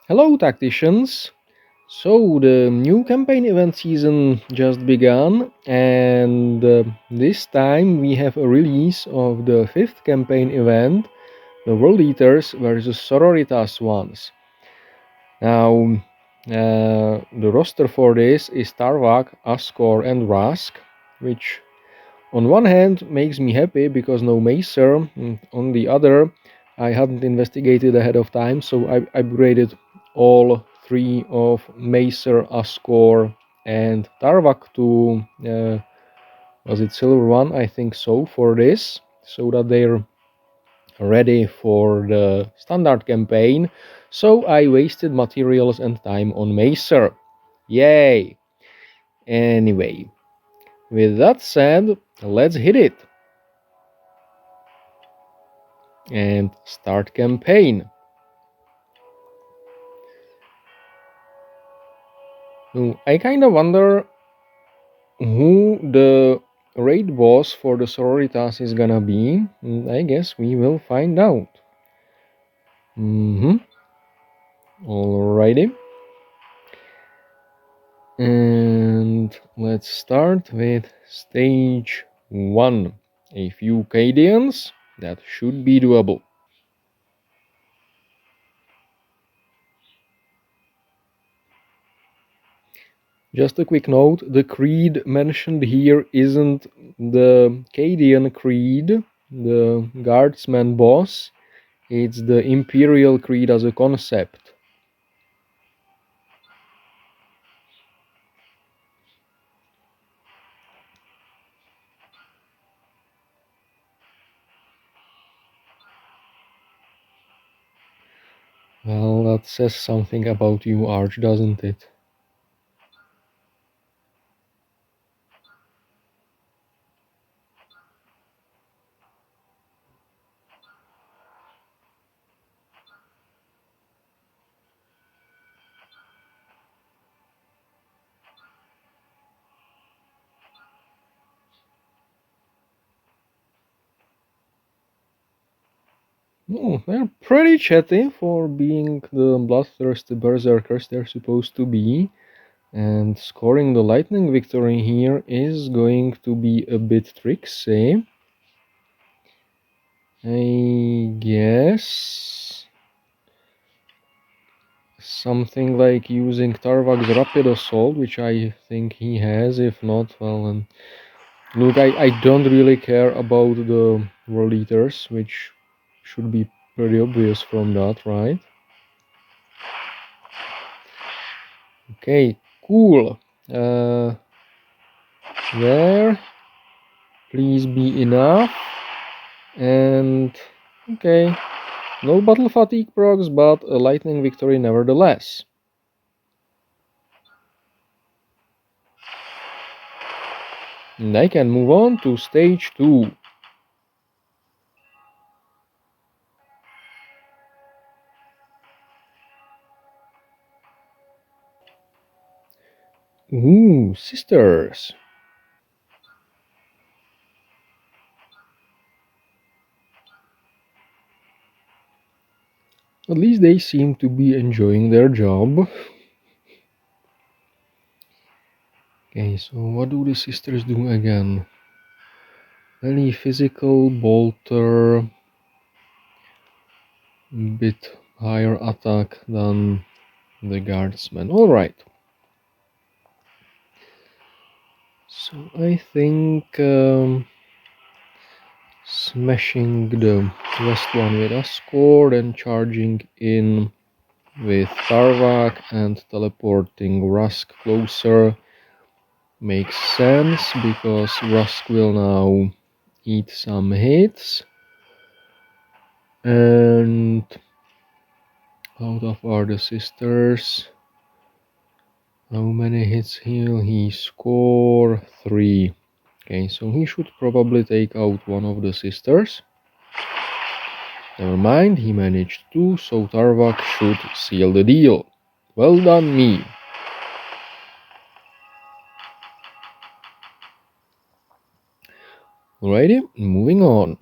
Hello, tacticians! So, the new campaign event season just began, and this time we have a release of the fifth campaign event, the World Eaters versus Sororitas ones. Now, the roster for this is Tarvak, Askor, and Rask, which on one hand makes me happy because no Macer, on the other, I hadn't investigated ahead of time, so I upgraded all three of Macer, Askor, and Tarvak to was it Silver 1? I think so, for this, so that they're ready for the standard campaign. So I wasted materials and time on Macer. Yay! Anyway, with that said, let's hit it and start campaign. I kinda wonder who the raid boss for the Sororitas is gonna be. I guess we will find out. Alrighty. And let's start with stage 1. A few Cadians, that should be doable. Just a quick note, the creed mentioned here isn't the Cadian creed, the guardsman boss, it's the Imperial creed as a concept. Well, that says something about you, Arch, doesn't it? Oh, they're pretty chatty for being the bloodthirsty berserkers they're supposed to be. And scoring the lightning victory here is going to be a bit tricksy. I guess something like using Tarvak's Rapid Assault, which I think he has. If not, well, look, I don't really care about the World Eaters, which should be pretty obvious from that, right? Okay, cool. There, please be enough. And okay, no battle fatigue procs, but a lightning victory nevertheless. And I can move on to stage 2. Ooh, sisters. At least they seem to be enjoying their job. Okay, so what do the sisters do again? Any physical, bolter, bit higher attack than the guardsman. Alright. So I think smashing the west one with Ascord and charging in with Tarvak and teleporting Rask closer makes sense because Rask will now eat some hits. And out of are the sisters? How many hits will he score? 3. Okay, so he should probably take out one of the sisters. Never mind, he managed to, so Tarvak should seal the deal. Well done, me. Alrighty, moving on.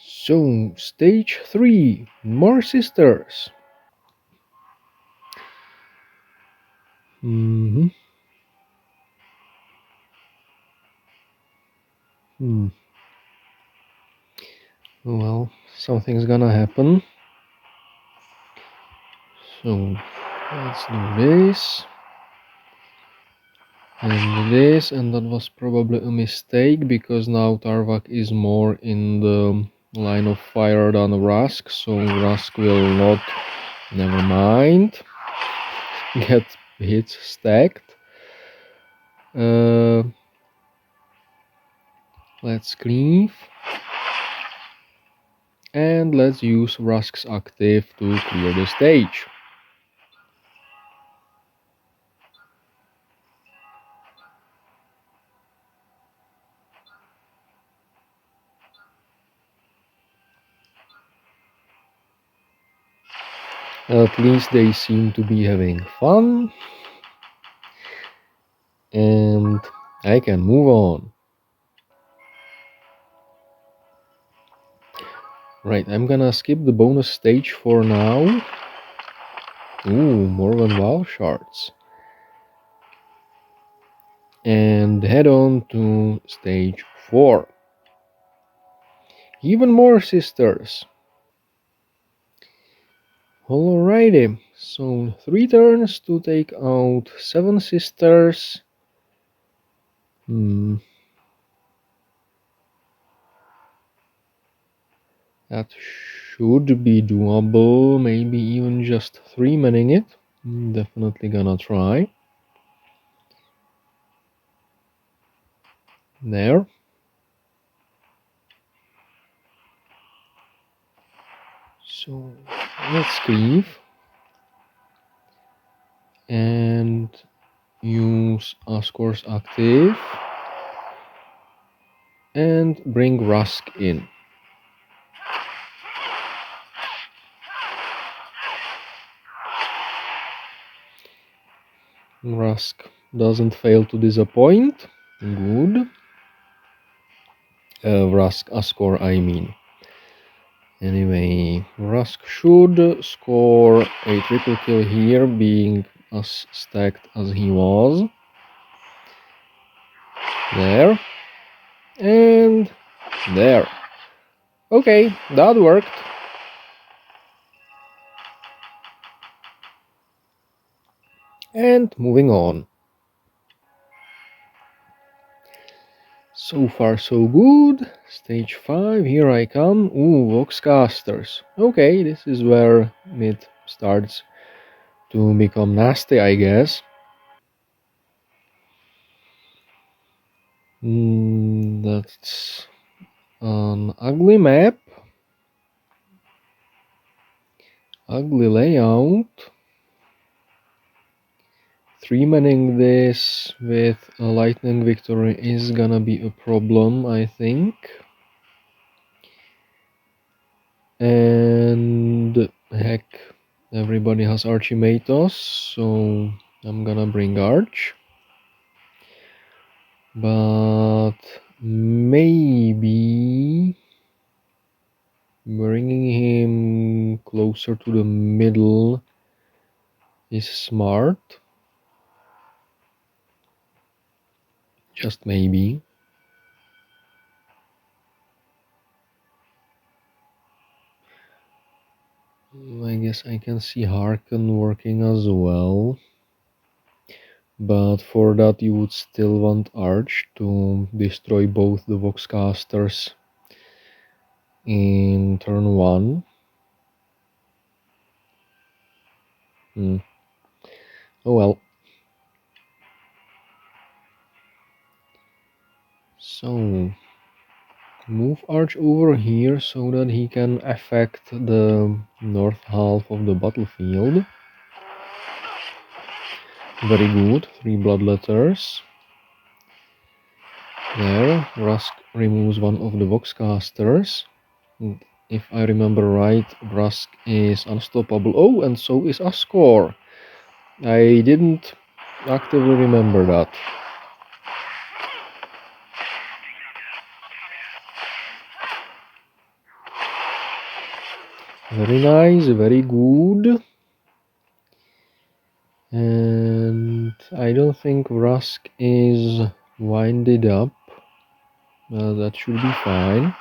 So, stage 3, more sisters. Hmm. Well, something's gonna happen. So, let's do this. And this, and that was probably a mistake, because now Tarvak is more in the line of fire than Rask, so Rask will not, never mind, get hits stacked. Let's cleave. And let's use Rask's active to clear the stage. At least they seem to be having fun. And I can move on. Right, I'm gonna skip the bonus stage for now. Ooh, Morvenn Vahl shards. And head on to stage 4. Even more sisters. Alrighty, so 3 turns to take out 7 sisters. That should be doable, maybe even just 3-manning it. Definitely gonna try. There. So let's cleave and use Ascor's active and bring Rask in. Rask doesn't fail to disappoint. Good. Rask, Ascor, I mean. Anyway, Rask should score a triple kill here, being as stacked as he was. There. And there. Okay, that worked. And moving on. So far so good. Stage 5, here I come. Ooh, Voxcasters. Okay, this is where it starts to become nasty, I guess. That's an ugly map. Ugly layout. 3-manning this with a lightning victory is gonna be a problem, I think. And heck, everybody has Archimatos, so I'm gonna bring Arch. But maybe bringing him closer to the middle is smart. Just maybe. I guess I can see Haarken working as well. But for that you would still want Arch to destroy both the Voxcasters in turn 1. Oh well. So move Arch over here so that he can affect the north half of the battlefield. Very good, 3 bloodletters. There, Rask removes one of the Voxcasters. And if I remember right, Rask is unstoppable. Oh, and so is Ascor. I didn't actively remember that. Very nice, very good. And I don't think Rusk is winded up. That should be fine.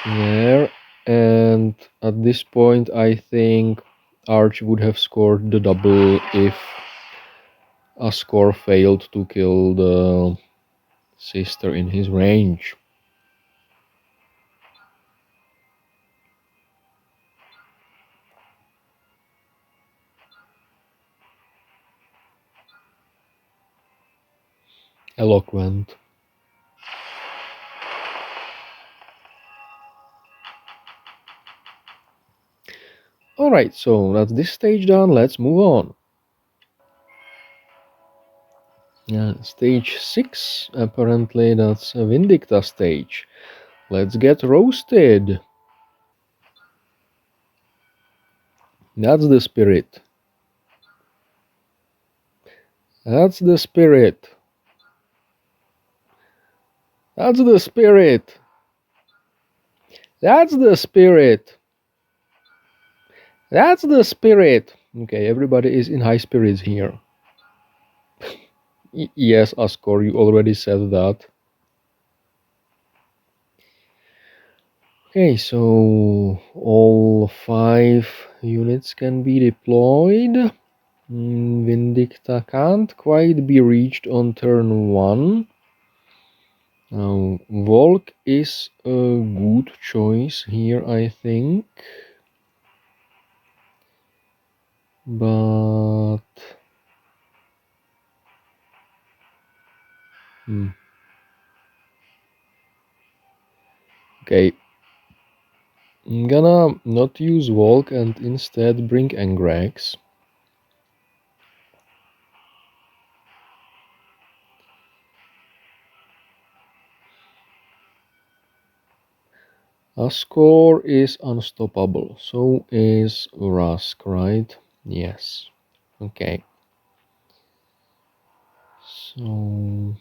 There. And at this point, I think Arch would have scored the double if Ascor failed to kill the sister in his range. Eloquent. Alright, so that's this stage done, let's move on. Stage 6, apparently that's a Vindicta stage. Let's get roasted. That's the spirit. That's the spirit. That's the spirit. That's the spirit. That's the spirit. Okay, everybody is in high spirits here. Yes, Ascor, you already said that. Okay, so all 5 units can be deployed. Vindicta can't quite be reached on turn 1. Now, Volk is a good choice here, I think. But... Okay. I'm gonna not use Volk and instead bring Angrax. Ascor is unstoppable, so is Rusk, right? Yes. Okay. So...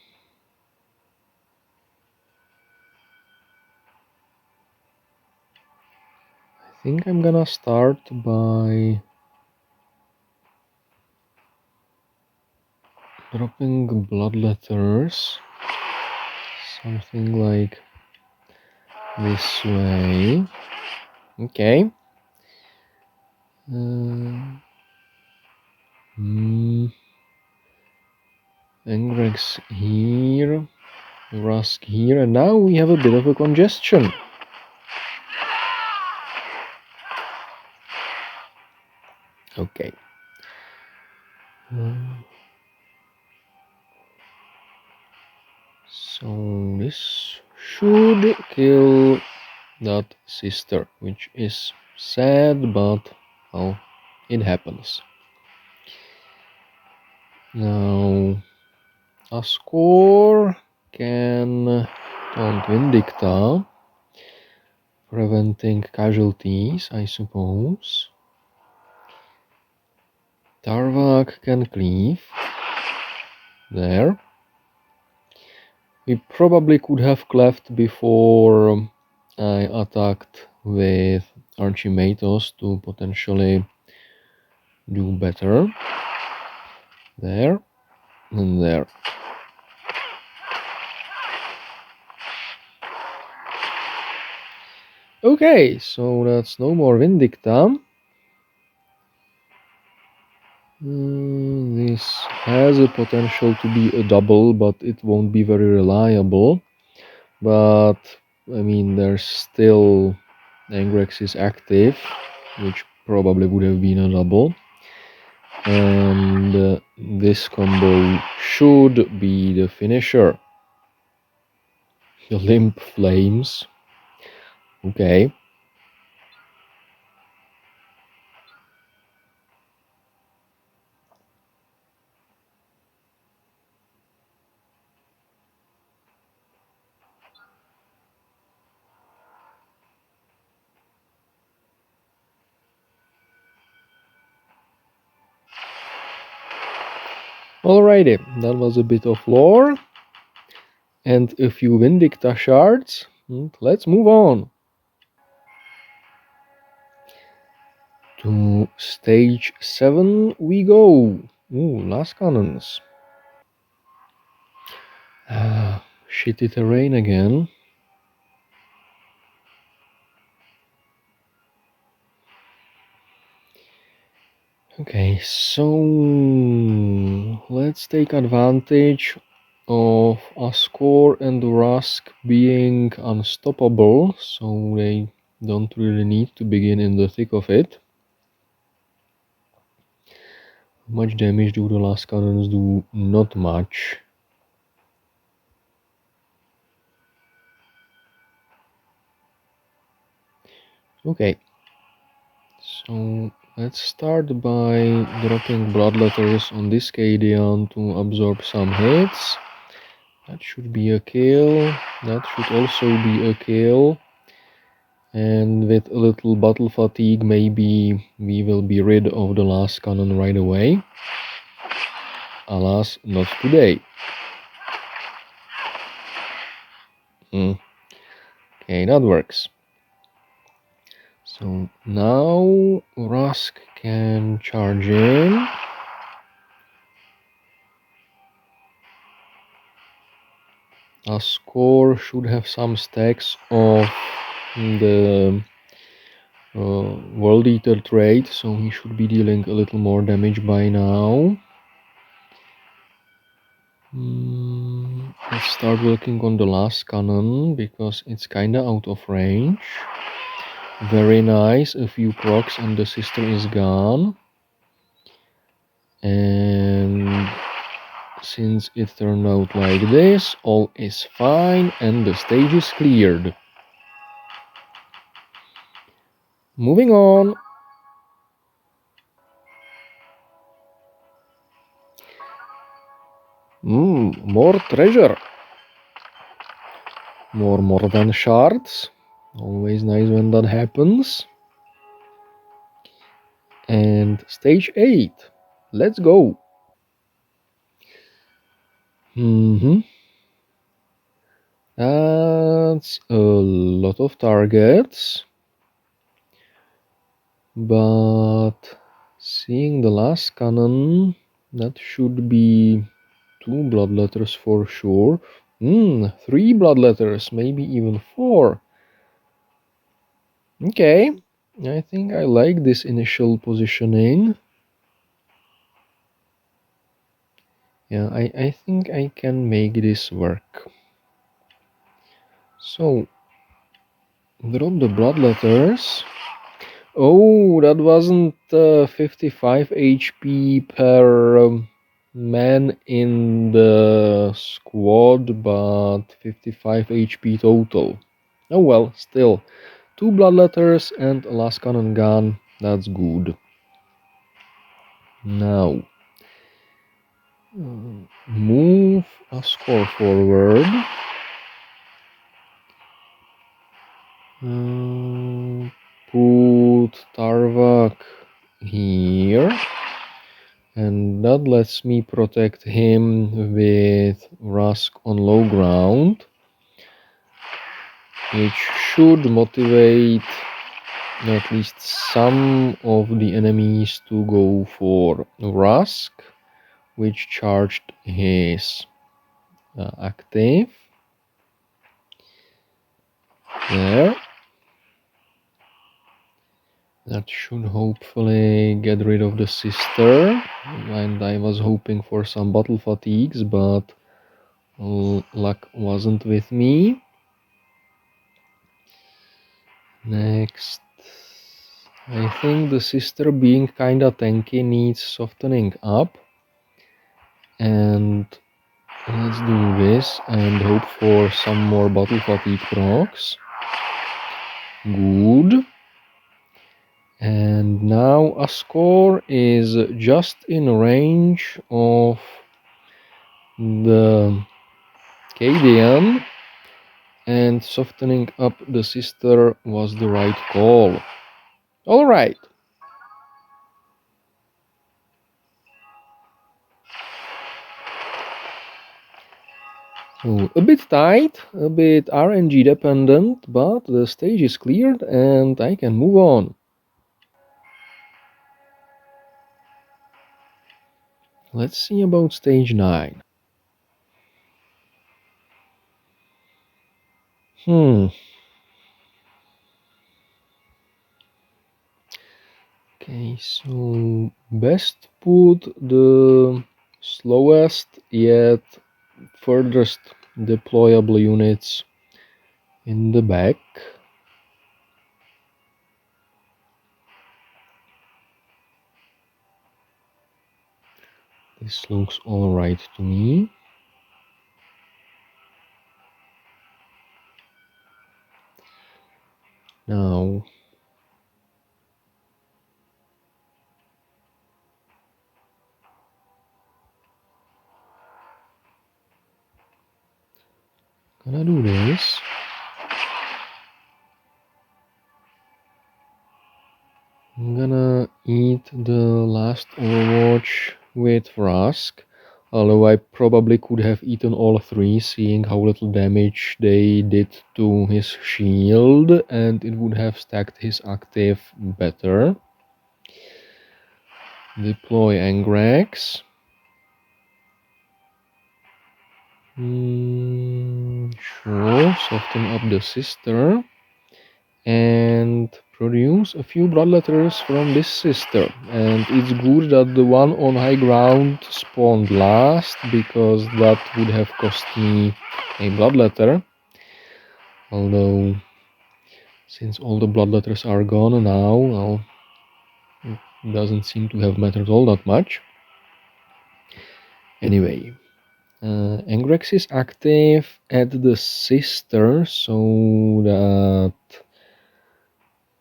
I think I'm gonna start by dropping bloodletters. Something like this way. Okay. Angrax here, Rusk here, and now we have a bit of a congestion. Okay. So this should kill that sister, which is sad, but well, it happens. Now Ascor can taunt Vindicta, preventing casualties, I suppose. Tarvak can cleave. There. We probably could have cleft before I attacked with Archimatos to potentially do better. There and there. Okay, so that's no more Vindicta. This has a potential to be a double, but it won't be very reliable. But, I mean, there's still Angrax is active, which probably would have been a double. And this combo should be the finisher. The limp flames. Okay. Alrighty, that was a bit of lore and a few Vindicta shards. Let's move on. To stage 7 we go. Ooh, last cannons. Shitty terrain again. Okay, so let's take advantage of Ascor and Rusk being unstoppable, so they don't really need to begin in the thick of it. How much damage do the last cannons do? Not much. Okay, so let's start by dropping bloodletters on this Cadian to absorb some hits. That should be a kill. That should also be a kill. And with a little battle fatigue, maybe we will be rid of the last cannon right away. Alas, not today. Okay, that works. So now Rusk can charge in. Ascor should have some stacks of the World Eater trait, so he should be dealing a little more damage by now. Let's start working on the last cannon, because it's kinda out of range. Very nice, a few procs and the sister is gone. And since it turned out like this, all is fine and the stage is cleared. Moving on. More treasure. More Morvenn shards. Always nice when that happens. And stage 8. Let's go. That's a lot of targets. But seeing the last cannon, that should be 2 bloodletters for sure. 3 bloodletters, maybe even 4. Okay, I think I like this initial positioning. Yeah, I think I can make this work. So, drop the bloodletters. Oh, that wasn't 55 HP per man in the squad, but 55 HP total. Oh well, still. 2 bloodletters and a last cannon gun, that's good. Now, move a score forward. Put Tarvak here. And that lets me protect him with Rusk on low ground, which should motivate at least some of the enemies to go for Rusk, which charged his active. There. That should hopefully get rid of the sister, and I was hoping for some battle fatigues, but luck wasn't with me. Next, I think the sister being kinda tanky needs softening up, and let's do this and hope for some more battle fatigue procs. Good. And now Ascor is just in range of the Cadian, and softening up the sister was the right call. Alright. So a bit tight, a bit RNG dependent, but the stage is cleared and I can move on. Let's see about stage 9. Okay, so best put the slowest yet furthest deployable units in the back. This looks alright to me. Now, gonna do this. I'm gonna eat the last Overwatch with Rask, although I probably could have eaten all three, seeing how little damage they did to his shield, and it would have stacked his active better. Deploy Angrax. Sure, soften up the sister and produce a few bloodletters from this sister. And it's good that the one on high ground spawned last, because that would have cost me a bloodletter. Although, since all the bloodletters are gone now, well, it doesn't seem to have mattered all that much. Anyway, Angrax is active at the sister, so that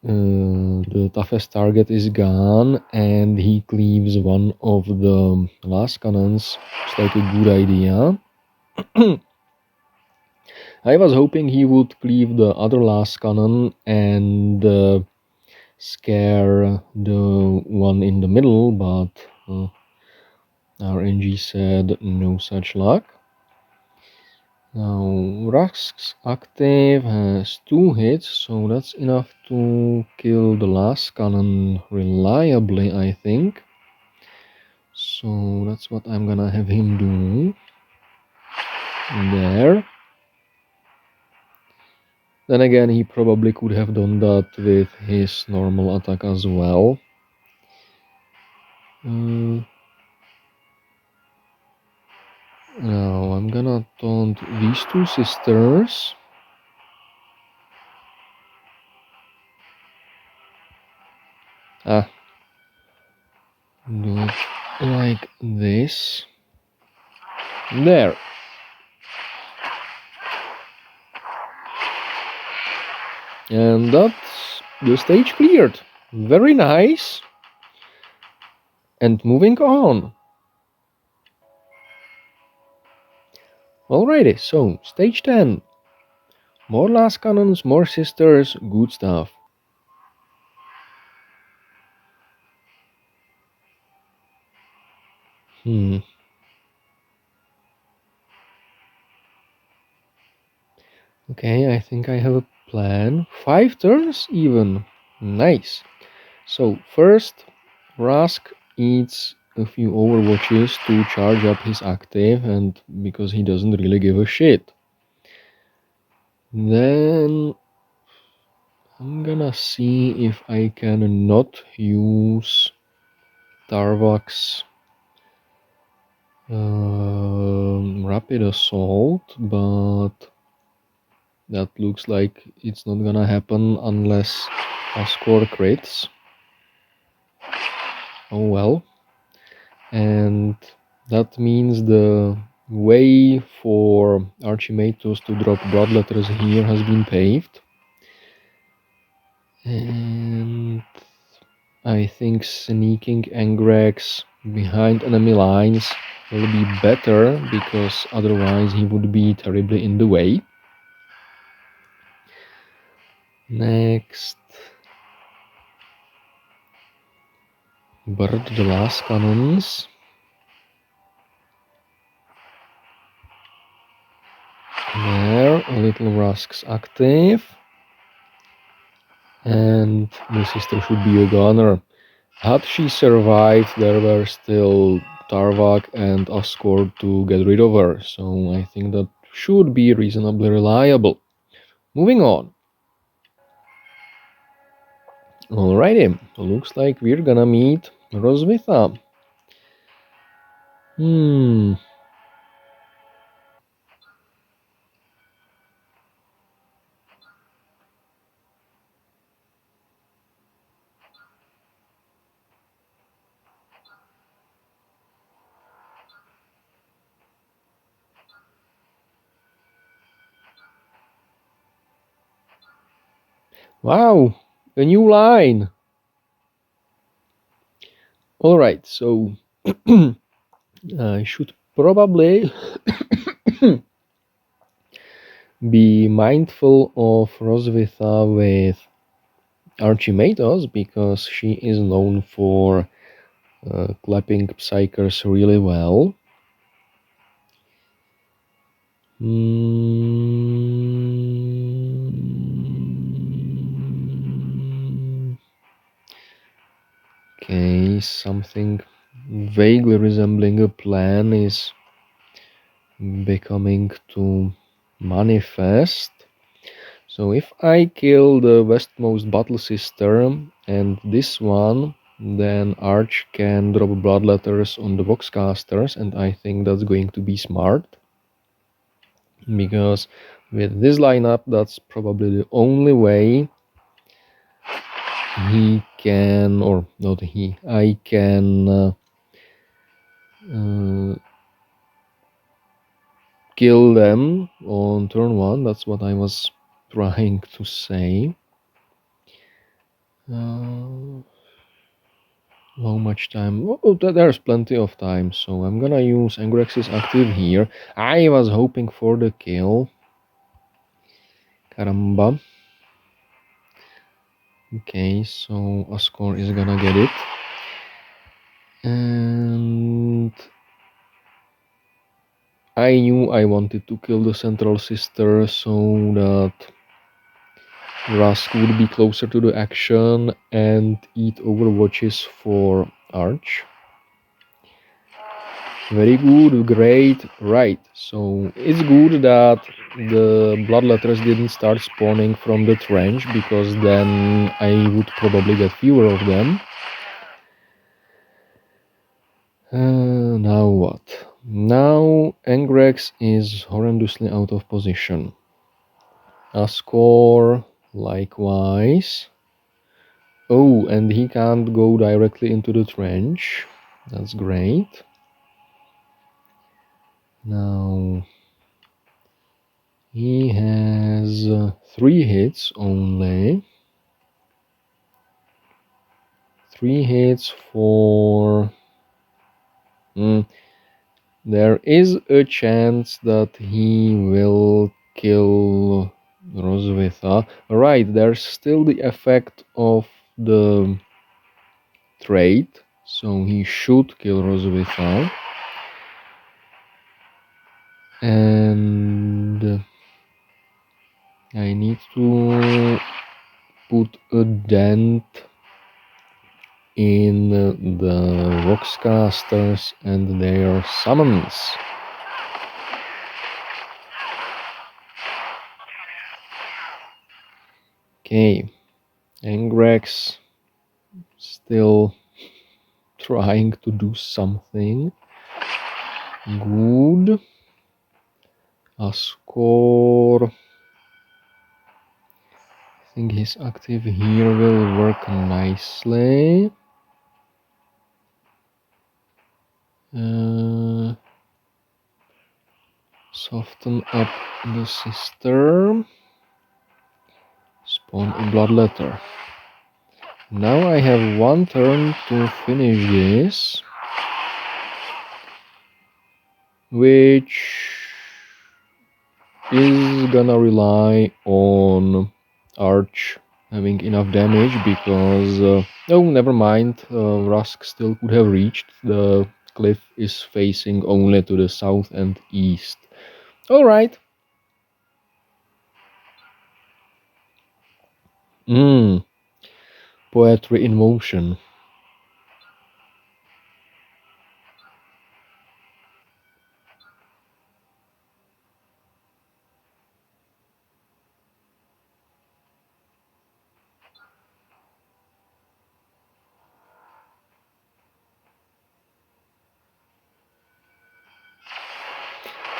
the toughest target is gone, and he cleaves one of the last cannons. It's like a good idea. I was hoping he would cleave the other last cannon and scare the one in the middle, but RNG said no such luck. Now, Rask's active has 2 hits, so that's enough to kill the last cannon reliably, I think. So that's what I'm gonna have him do. There. Then again, he probably could have done that with his normal attack as well. Now I'm gonna taunt these 2 sisters. Do it like this. There. And that's the stage cleared. Very nice. And moving on. Alrighty, so stage 10. More last cannons, more sisters, good stuff. Okay, I think I have a plan. 5 turns even. Nice. So first, Rask eats a few Overwatches to charge up his active, and because he doesn't really give a shit. Then I'm gonna see if I can not use Tarvak's Rapid Assault, but that looks like it's not gonna happen unless I score crits. Oh well. And that means the way for Archimatos to drop bloodletters here has been paved. And I think sneaking Angrax behind enemy lines will be better, because otherwise he would be terribly in the way. Next, bird the last cannons. There, a little Rask's active. And the sister should be a gunner. Had she survived, there were still Tarvak and Ascor to get rid of her, so I think that should be reasonably reliable. Moving on. Alrighty, looks like we're gonna meet Roswitha. Wow, a new line. Alright, so I should probably be mindful of Roswitha with Archimatos because she is known for clapping psychers really well. Okay, something vaguely resembling a plan is becoming to manifest. So if I kill the westmost battle sister and this one, then Arch can drop blood letters on the boxcasters, and I think that's going to be smart. Because with this lineup, that's probably the only way he can, or not he, I can kill them on turn 1. That's what I was trying to say. How much time? Oh, there's plenty of time, so I'm gonna use Angrax's active here. I was hoping for the kill. Caramba. Okay, so Ascor is gonna get it. And I knew I wanted to kill the central sister so that Rask would be closer to the action and eat overwatches for Arch. Very good, great, right. So it's good that the blood letters didn't start spawning from the trench, because then I would probably get fewer of them. Now what? Now Angrax is horrendously out of position. Ascor likewise. Oh, and he can't go directly into the trench. That's great. Now he has 3 hits only. 3 hits for... there is a chance that he will kill Roswitha. Right, there's still the effect of the trait, so he should kill Roswitha. And I need to put a dent in the Voxcasters and their summons. Okay, Angrax still trying to do something good. Ascor, I think his active here will work nicely. Soften up the sister. Spawn a blood letter. Now I have 1 turn to finish this, which is gonna rely on Arch having enough damage, because oh, never mind, Rask still could have reached. The cliff is facing only to the south and east. Alright. Poetry in motion.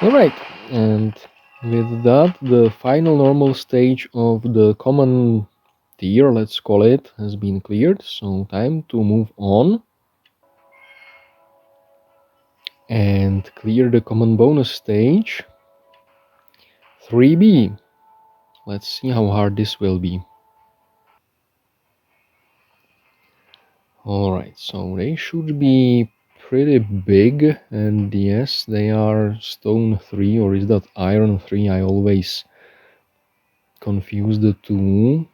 Alright, and with that, the final normal stage of the common tier, let's call it, has been cleared. So time to move on and clear the common bonus stage 3B. Let's see how hard this will be. Alright, so they should be pretty big, and yes, they are stone 3, or is that iron 3? I always confuse the two.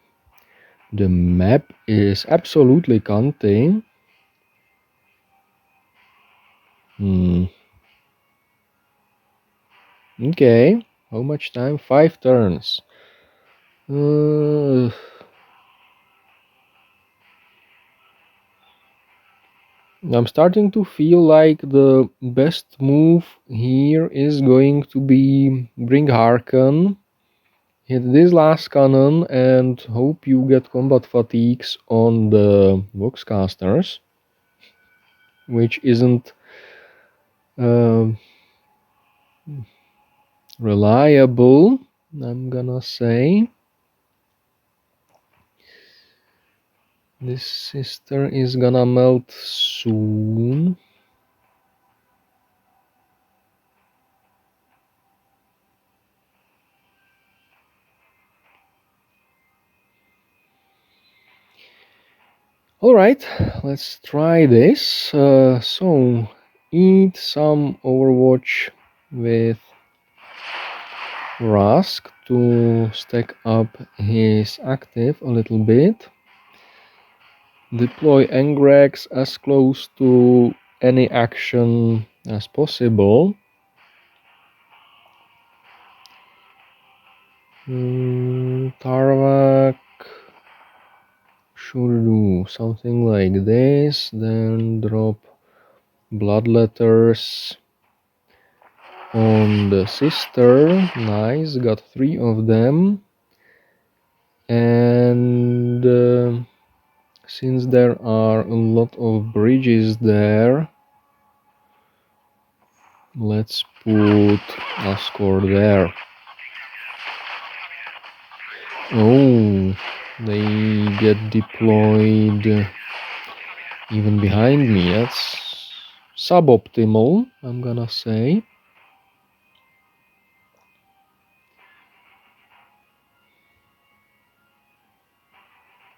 The map is absolutely contained. Okay, how much time? 5 turns. I'm starting to feel like the best move here is going to be bring Haarken, hit this last cannon, and hope you get combat fatigues on the Voxcasters, which isn't reliable, I'm gonna say. This sister is gonna melt soon. Alright, let's try this. So, eat some Overwatch with Rask to stack up his active a little bit. Deploy Angrax as close to any action as possible. Tarvak should do something like this, then drop Bloodletters on the sister. Nice, got 3 of them. And since there are a lot of bridges there, let's put a score there. Oh, they get deployed even behind me. That's suboptimal, I'm gonna say.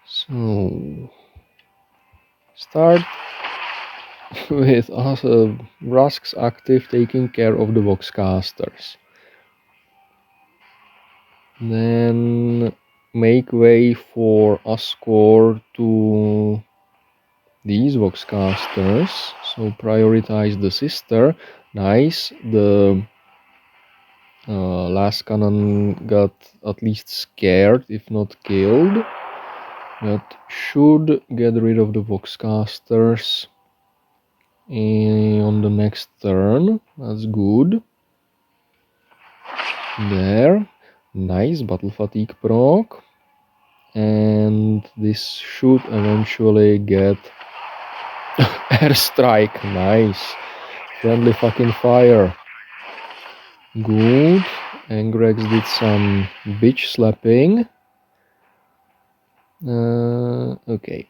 So, start with us, Rask's active taking care of the Voxcasters. Then make way for Ascor to these Voxcasters. So prioritize the sister. Nice. The last cannon got at least scared, if not killed. That should get rid of the Voxcasters on the next turn. That's good. There. Nice battle fatigue proc. And this should eventually get airstrike. Nice. Friendly fucking fire. Good. Angrax did some bitch slapping. Okay.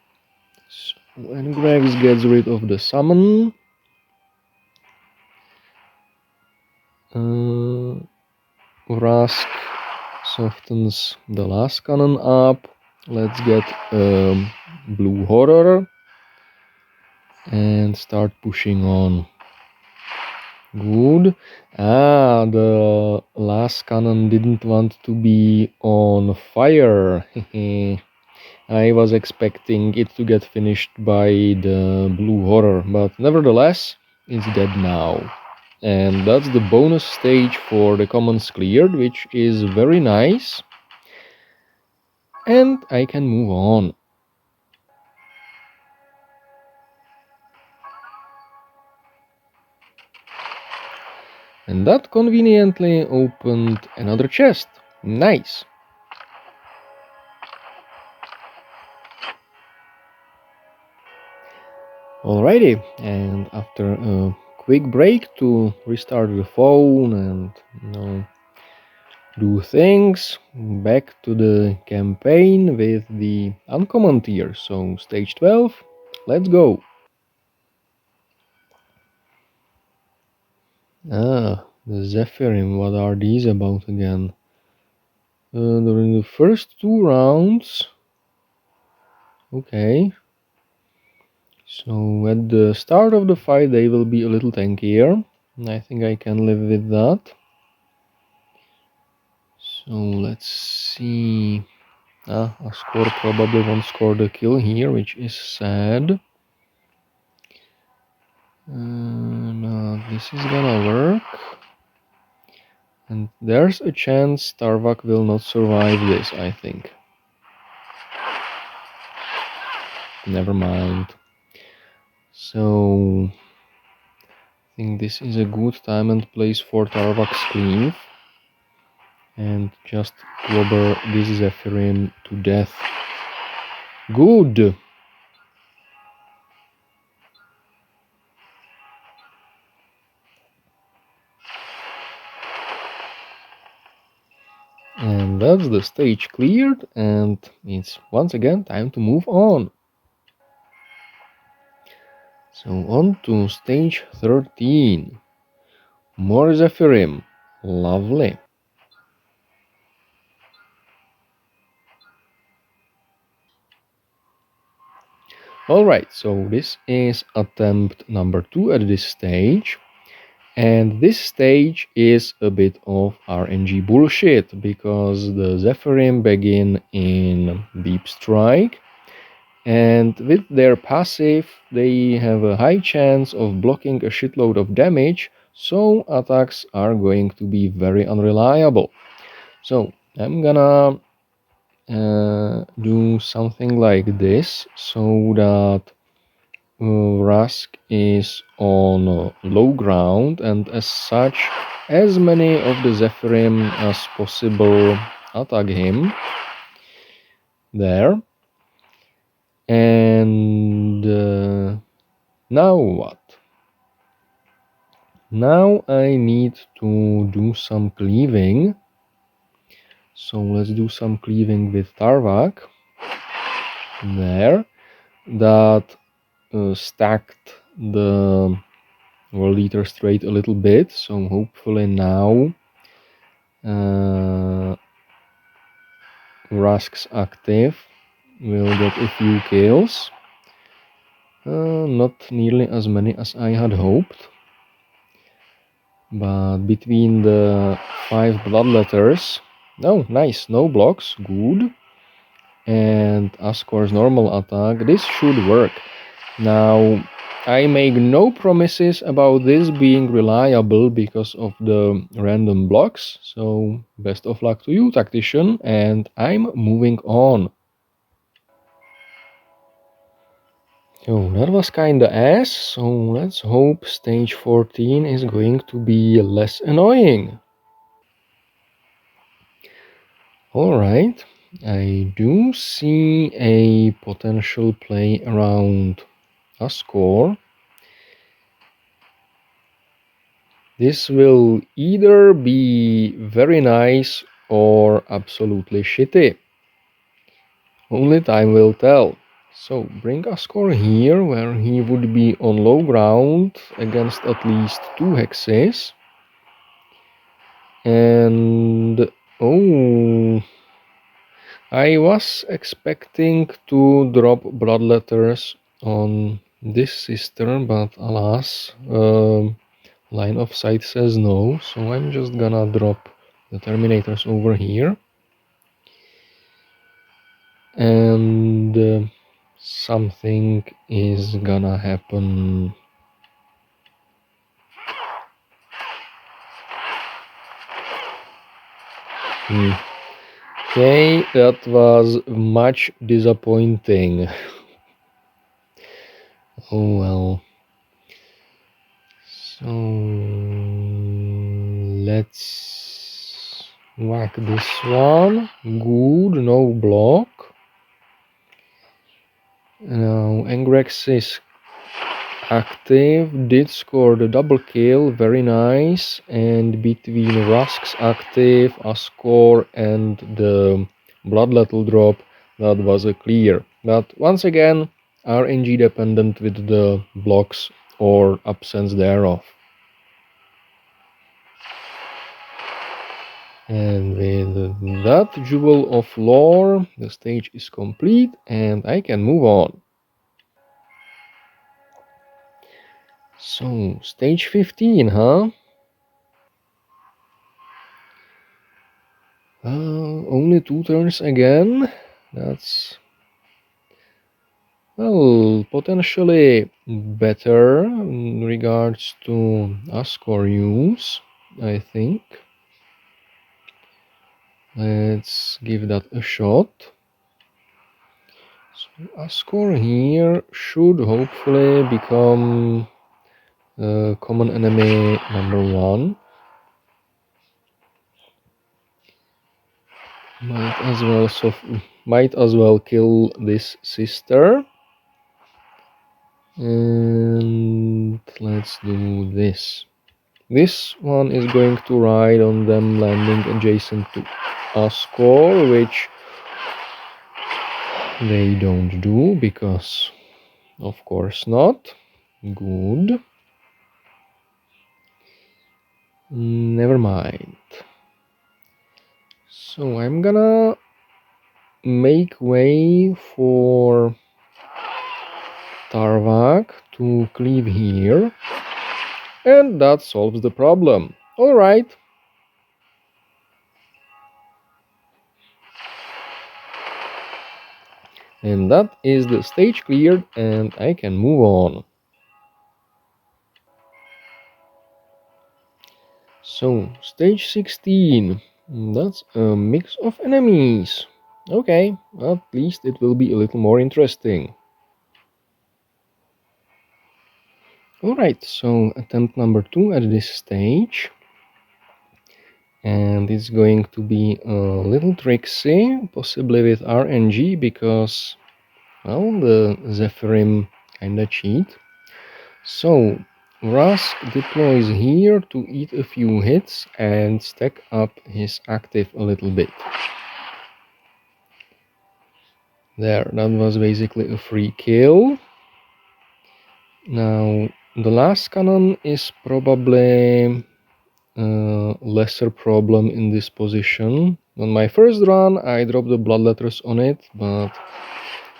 So Angrax gets rid of the summon. Rask softens the last cannon up. Let's get blue horror and start pushing on. Good. The last cannon didn't want to be on fire. I was expecting it to get finished by the blue horror, but nevertheless, it's dead now. And that's the bonus stage for the commons cleared, which is very nice. And I can move on. And that conveniently opened another chest. Nice. Alrighty, and after a quick break to restart the phone and, you know, do things. Back to the campaign with the uncommon tier. So stage 12, let's go. Ah, the Zephyrim, what are these about again? During the first 2 rounds. Okay. So at the start of the fight they will be a little tankier. I think I can live with that. So let's see. A score probably won't score the kill here, which is sad. No, this is gonna work. And there's a chance Starvak will not survive this, I think. Never mind. So I think this is a good time and place for Tarvak's cleave. And just clobber this Zephyrim to death. Good! And that's the stage cleared, and it's once again time to move on. So on to stage 13. More Zephyrim. Lovely. Alright, so this is attempt number 2 at this stage. And this stage is a bit of RNG bullshit, because the Zephyrim begin in Deep Strike, and with their passive they have a high chance of blocking a shitload of damage, so attacks are going to be very unreliable. So I'm gonna do something like this, so that Rask is on low ground, and as such as many of the Zephyrim as possible attack him there. And now what? Now I need to do some cleaving. So let's do some cleaving with Tarvak. There. That stacked the World Eater straight a little bit. So hopefully now Rask's active will get a few kills. Not nearly as many as I had hoped. But between the 5 bloodletters, oh nice, no blocks, good, and Askor's normal attack, this should work. Now I make no promises about this being reliable because of the random blocks, so best of luck to you, Tactician, and I'm moving on. So that was kinda ass, so let's hope stage 14 is going to be less annoying. Alright, I do see a potential play around a score. This will either be very nice or absolutely shitty. Only time will tell. So bring a score here, where he would be on low ground against at least 2 hexes. And oh, I was expecting to drop bloodletters on this sister, but alas, line of sight says no, so I'm just gonna drop the Terminators over here. And something is gonna happen. Okay, that was much disappointing. Oh well. So let's whack this one. Good, no block. Now Angrax is active did score the double kill, very nice. And between Rusk's active, a score, and the blood lethal drop, that was a clear. But once again, RNG dependent with the blocks or absence thereof. And with that Jewel of Lore, the stage is complete and I can move on. So, stage 15, huh? Only 2 turns again. That's, well, potentially better in regards to Ascor use, I think. Let's give that a shot. So Ascor here should hopefully become common enemy number 1. Might as well kill this sister. And let's do this. This one is going to ride on them landing adjacent to Ascor, which they don't do because of course not. Good. Never mind. So I'm gonna make way for Tarvak to cleave here, and that solves the problem. Alright. And that is the stage cleared and I can move on. So, stage 16. That's a mix of enemies. Okay, at least it will be a little more interesting. Alright, so attempt number 2 at this stage. And it's going to be a little tricksy, possibly with RNG, because, well, the Zephyrim kinda cheat. So, Rusk deploys here to eat a few hits and stack up his active a little bit. There, that was basically a free kill. Now, the last cannon is probably a lesser problem in this position. On my first run, I dropped the bloodletters on it, but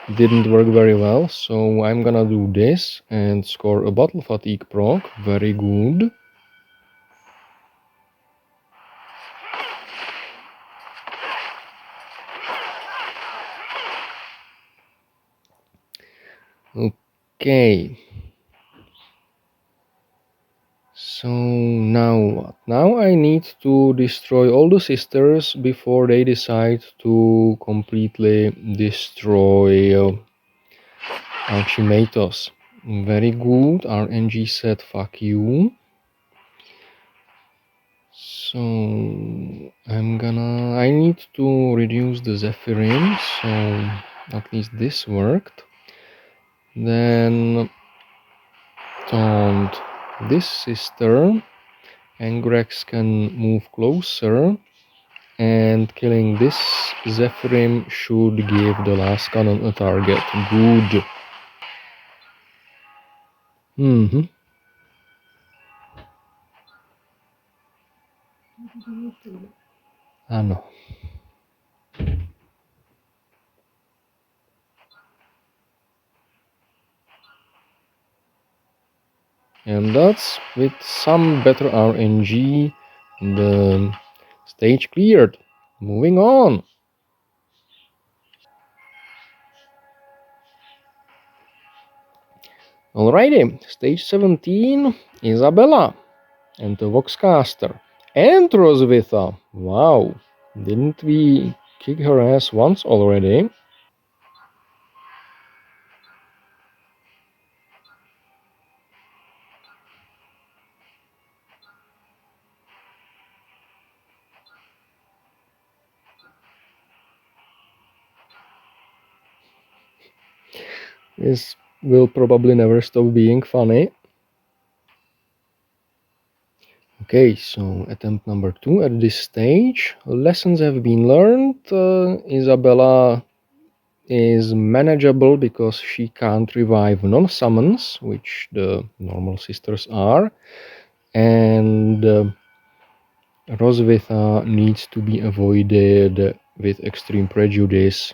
it didn't work very well. So I'm gonna do this and score a battle fatigue proc. Very good. Okay. So now what? Now I need to destroy all the sisters before they decide to completely destroy Archimatos. Very good. RNG said fuck you. So I need to reduce the Zephyrim, so at least this worked. Then taunt this sister. Angrax can move closer, and killing this Zephyrim should give the last cannon a target. Good. Ah no. And that's with some better RNG, the stage cleared. Moving on. Alrighty, stage 17, Isabella and the Voxcaster and Roswitha. Wow, didn't we kick her ass once already? This will probably never stop being funny. Okay, so attempt number 2 at this stage. Lessons have been learned. Isabella is manageable because she can't revive non-summons, which the normal sisters are, and Roswitha needs to be avoided with extreme prejudice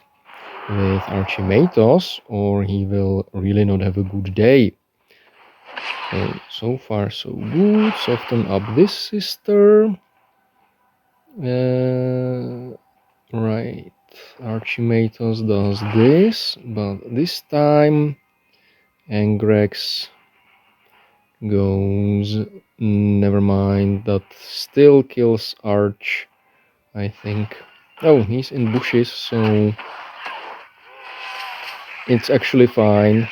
with Archimatos, or he will really not have a good day. So far so good. Soften up this sister. Right, Archimatos does this, but this time Angrax goes, never mind, that still kills Arch, I think. Oh, he's in bushes, so it's actually fine.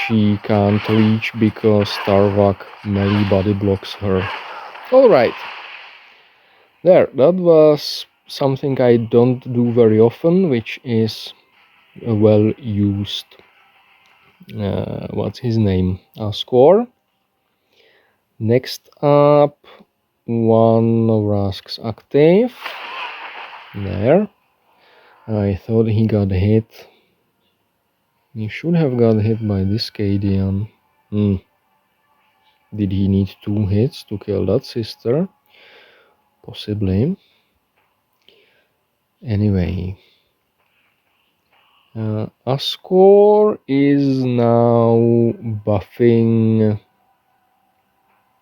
She can't reach because Starvak melee body blocks her. Alright. There, that was something I don't do very often, which is a well used, what's his name? Score. Next up, one of Rask's active. There. I thought he got hit. He should have got hit by this Cadian. Did he need 2 hits to kill that sister? Possibly. Anyway. Ascor is now buffing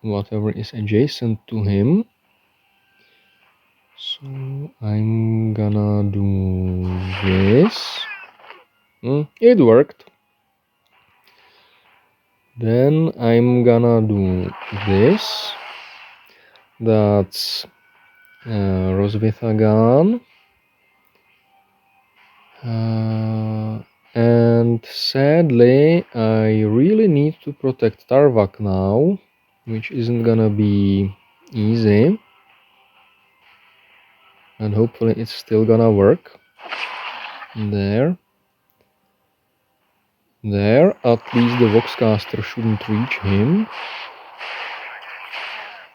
whatever is adjacent to him. So I'm gonna do this. It worked. Then I'm gonna do this. That's Roswitha gone. And sadly, I really need to protect Tarvak now, which isn't gonna be easy. And hopefully it's still gonna work. There. There, at least the Voxcaster shouldn't reach him.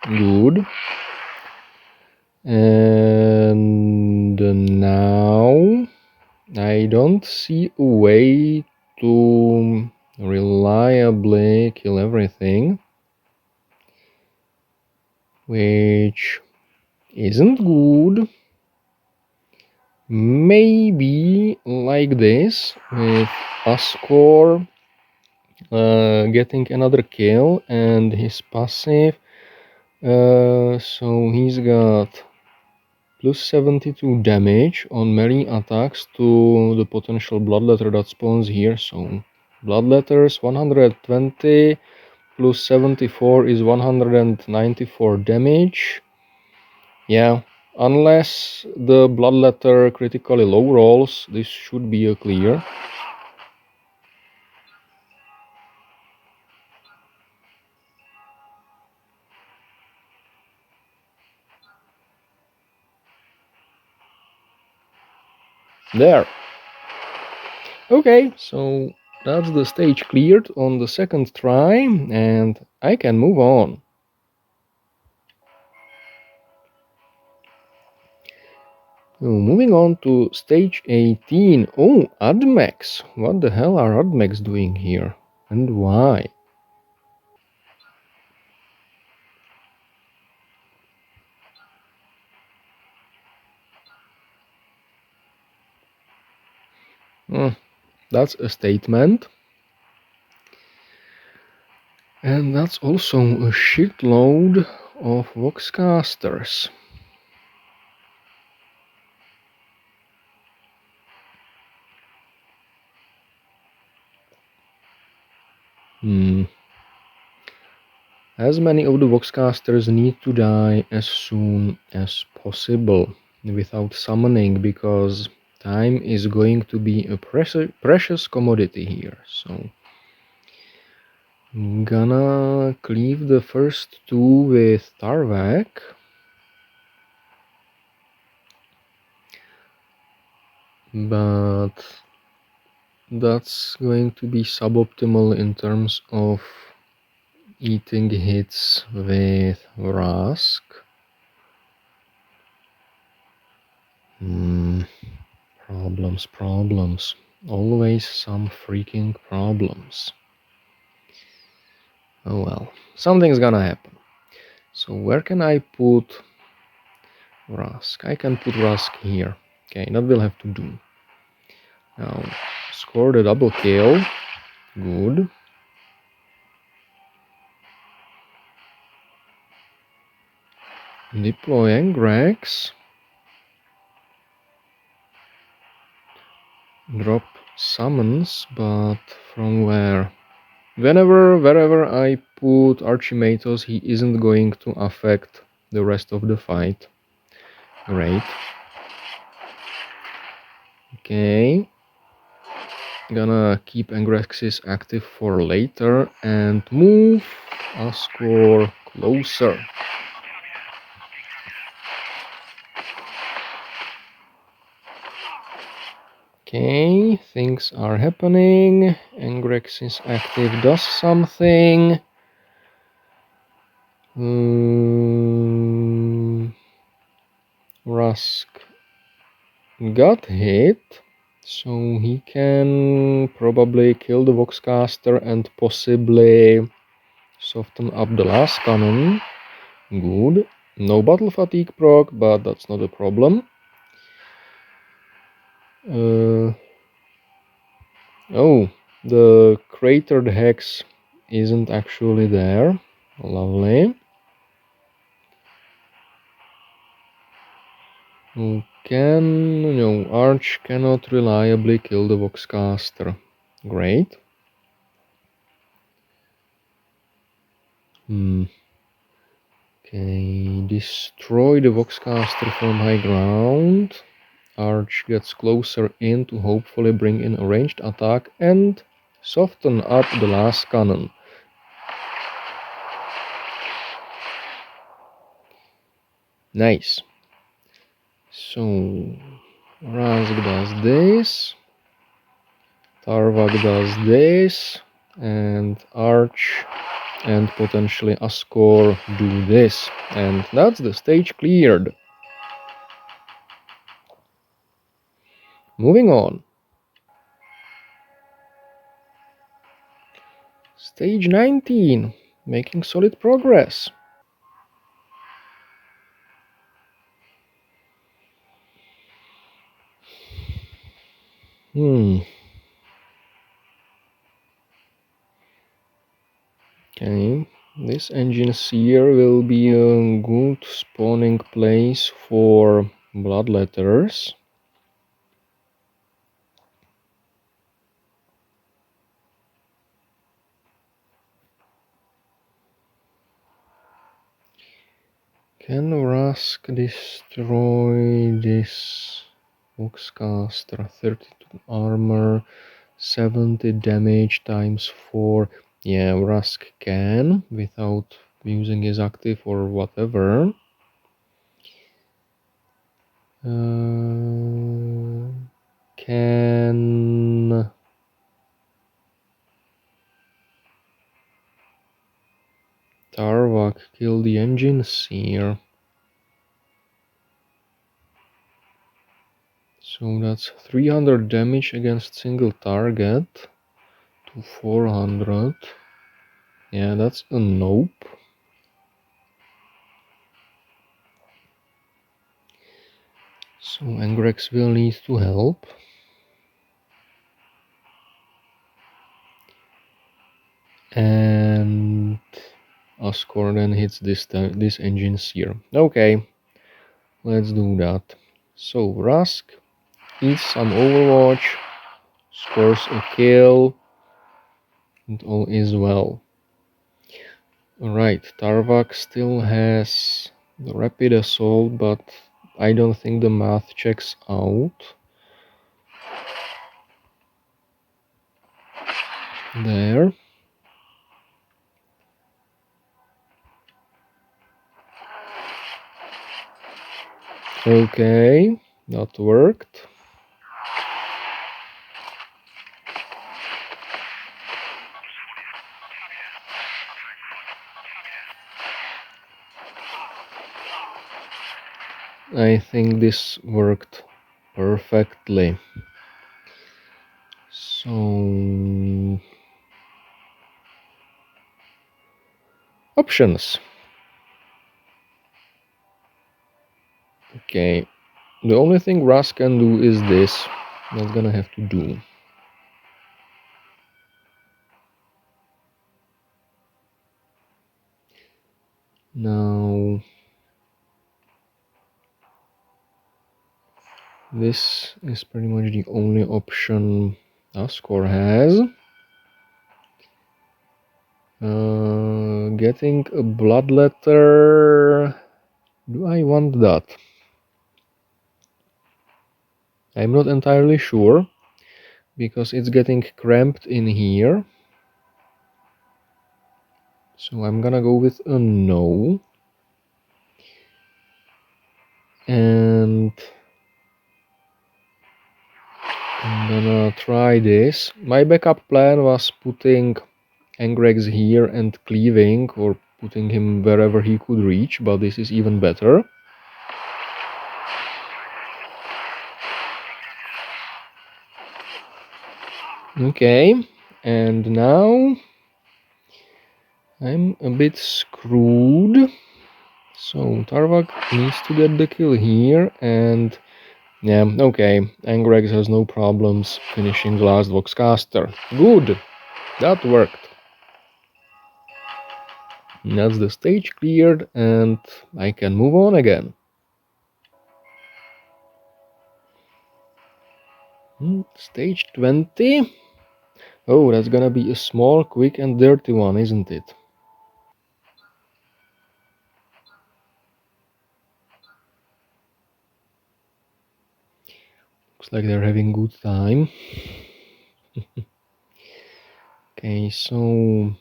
Good. And now I don't see a way to reliably kill everything, which isn't good. Maybe like this, with Ascor getting another kill and his passive. So he's got plus 72 damage on melee attacks to the potential bloodletter that spawns here. So bloodletters 120 plus 74 is 194 damage. Yeah, unless the bloodletter critically low rolls, this should be a clear. There. Okay, so that's the stage cleared on the second try, and I can move on. Moving on to stage 18. Oh, Admex. What the hell are Admex doing here? And why? That's a statement. And that's also a shitload of Voxcasters. As many of the Voxcasters need to die as soon as possible without summoning, because time is going to be a precious commodity here. So I'm gonna cleave the first 2 with Tarvak. But that's going to be suboptimal in terms of eating hits with Rask. Problems. Always some freaking problems. Oh well, something's gonna happen. So where can I put Rask? I can put Rask here. Okay, that will have to do. Now, score the double kill. Good. Deploy Angrax. Drop summons, but from where? Wherever I put Archimatos, he isn't going to affect the rest of the fight. Great. Okay. Gonna keep Angraxis active for later and move a score closer. Okay, things are happening. Angraxis active does something. Rask got hit, so he can probably kill the Voxcaster and possibly soften up the last cannon. Good. No battle fatigue proc, but that's not a problem. Oh, the cratered hex isn't actually there. Lovely. No, Arch cannot reliably kill the Voxcaster. Great. Okay, destroy the Voxcaster from high ground. Arch gets closer in to hopefully bring in a ranged attack and soften up the last cannon. Nice. So, Rask does this, Tarvak does this, and Arch and potentially Ascor do this. And that's the stage cleared. Moving on. Stage 19, making solid progress. Okay, this engine seer will be a good spawning place for bloodletters. Can Rask destroy this Voxcaster? 32 armor, 70 damage times 4. Yeah, Rask can without using his active or whatever. Can Tarvak kill the engine seer? So that's 300 damage against single target to 400. Yeah, that's a nope. So Angrax will need to help. And Ascor then hits this engine seer. Okay, let's do that. So Rask eats some Overwatch, scores a kill, and all is well. Alright, Tarvak still has the rapid assault, but I don't think the math checks out. There. Okay, that worked. I think this worked perfectly. So, options. Okay, the only thing Ras can do is this. That's gonna have to do. Now, this is pretty much the only option Ascor has. Getting a bloodletter. Do I want that? I'm not entirely sure, because it's getting cramped in here. So I'm gonna go with a no. And I'm gonna try this. My backup plan was putting Angrax here and cleaving, or putting him wherever he could reach, but this is even better. Okay, and now I'm a bit screwed. So Tarvak needs to get the kill here, and yeah, okay, Angrax has no problems finishing the last Voxcaster. Good, that worked. That's the stage cleared, and I can move on again. Stage 20. Oh, that's gonna be a small, quick and dirty one, isn't it? Looks like they're having good time. Okay, so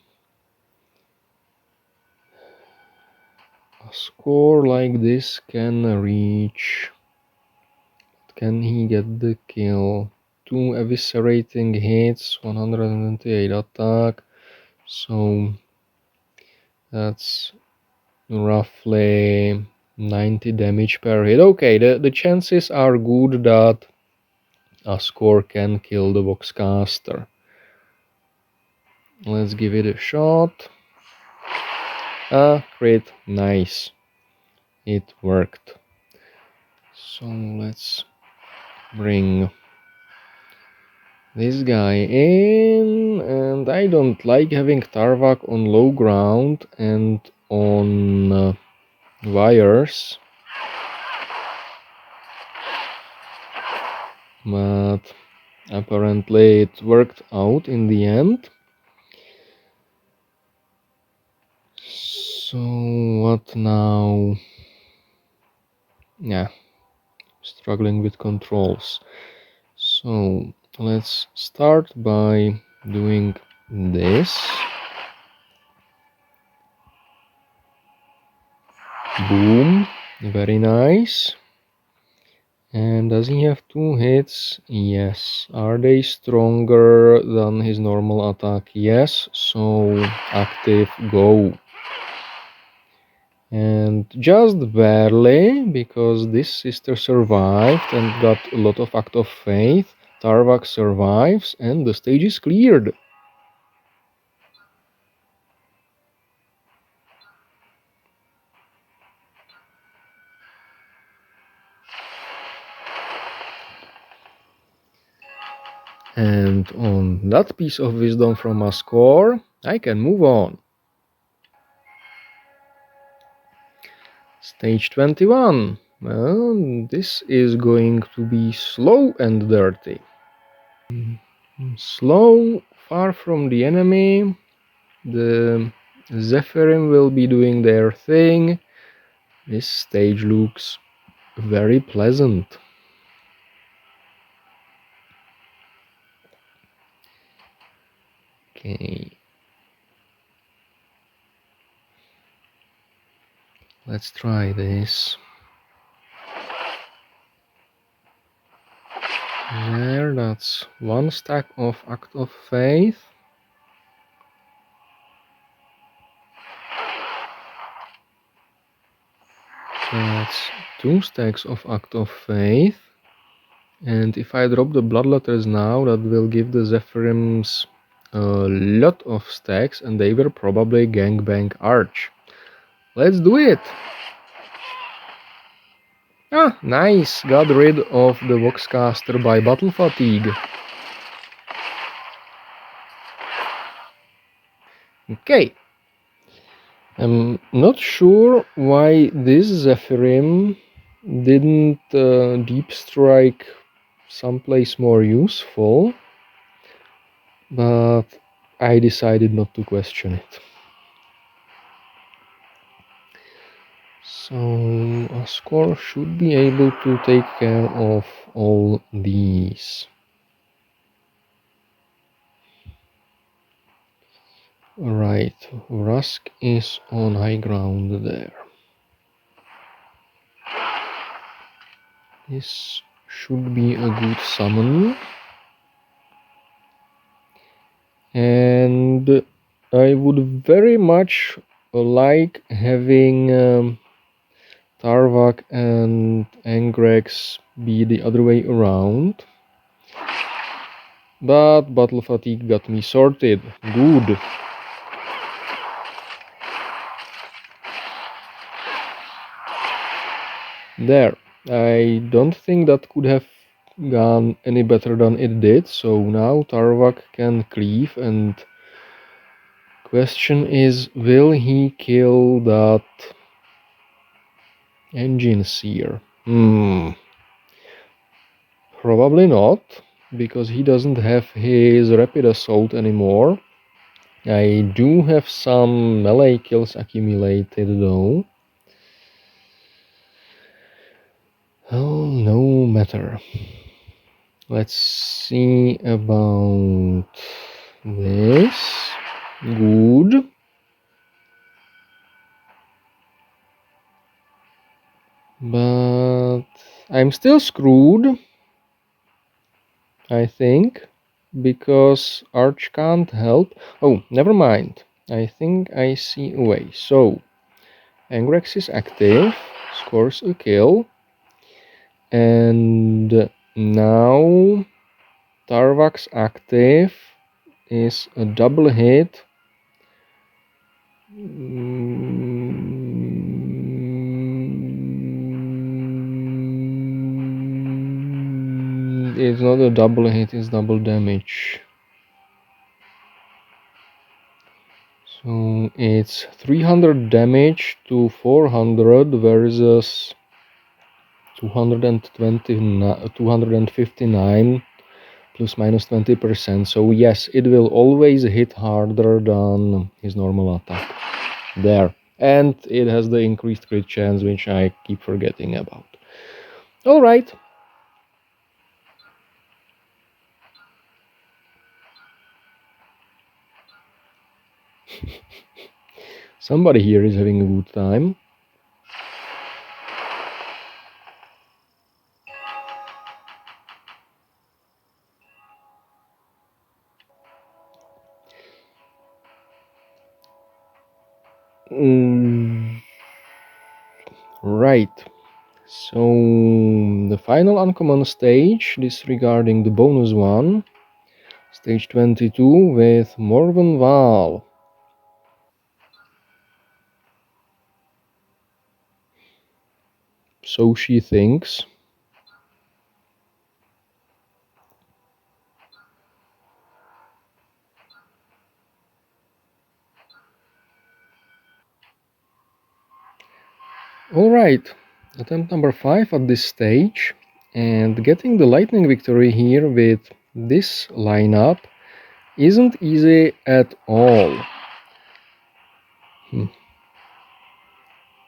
a score like this can reach... Can he get the kill? 2 eviscerating hits, 128 attack. So that's roughly 90 damage per hit. Okay, the chances are good that Ascor can kill the Voxcaster. Let's give it a shot. Crit. Nice. It worked. So let's bring this guy in, and I don't like having Tarvak on low ground and on wires, but apparently it worked out in the end. So what now? Yeah, struggling with controls. So let's start by doing this. Boom, very nice. And does he have 2 hits? Yes. Are they stronger than his normal attack? Yes. So active, go. And just barely, because this sister survived and got a lot of Act of Faith. Tarvak survives and the stage is cleared. And on that piece of wisdom from a score, I can move on. Stage 21. Well, this is going to be slow and dirty. Slow, far from the enemy. The Zephyrim will be doing their thing. This stage looks very pleasant. Okay. Let's try this. There, that's 1 stack of Act of Faith. That's 2 stacks of Act of Faith. And if I drop the Bloodletters now, that will give the Zephyrims a lot of stacks, and they will probably gangbang Arch. Let's do it! Ah, nice! Got rid of the Voxcaster by Battle Fatigue. Okay. I'm not sure why this Zephyrim didn't deep strike someplace more useful, but I decided not to question it. So Ascor should be able to take care of all these. Right, Rusk is on high ground there. This should be a good summon. And I would very much like having Tarvak and Angrax be the other way around. But Battle Fatigue got me sorted. Good. There. I don't think that could have gone any better than it did. So now Tarvak can cleave, and question is, will he kill that Engine Seer? Probably not, because he doesn't have his Rapid Assault anymore. I do have some melee kills accumulated though. Oh, no matter. Let's see about this. Good. But I'm still screwed, I think, because Arch can't help. Oh, never mind. I think I see a way. So, Angrax is active, scores a kill, and now Tarvak's active is a double hit. It's not a double hit, it's double damage. So it's 300 damage to 400 versus 259 plus minus 20%. So yes, it will always hit harder than his normal attack. There. And it has the increased crit chance, which I keep forgetting about. Alright. Somebody here is having a good time. Right. So the final uncommon stage, disregarding the bonus one, stage 22 with Morvenn Vahl. So she thinks. Alright, attempt number 5 at this stage, and getting the lightning victory here with this lineup isn't easy at all.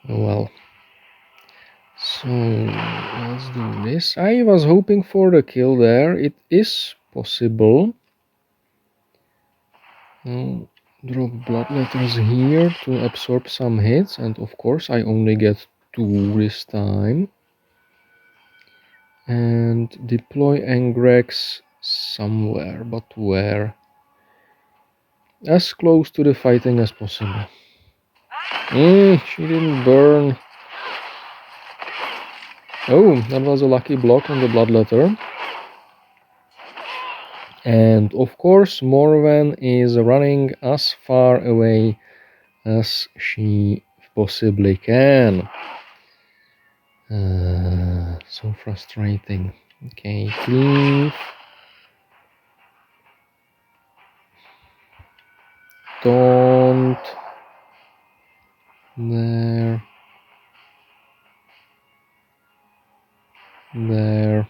Well, so let's do this. I was hoping for the kill there. It is possible. Drop Bloodletters here to absorb some hits, and of course I only get 2 this time. And deploy Angrax somewhere, but where? As close to the fighting as possible. She didn't burn. Oh, that was a lucky block on the bloodletter. And of course, Morvenn is running as far away as she possibly can. So frustrating. Okay, cleave. Don't. There. There.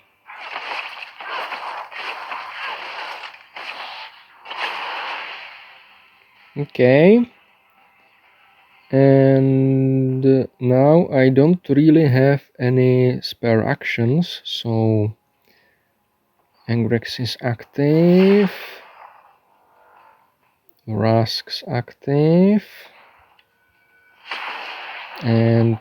Okay. And now I don't really have any spare actions, so Angrax is active. Rask's active. And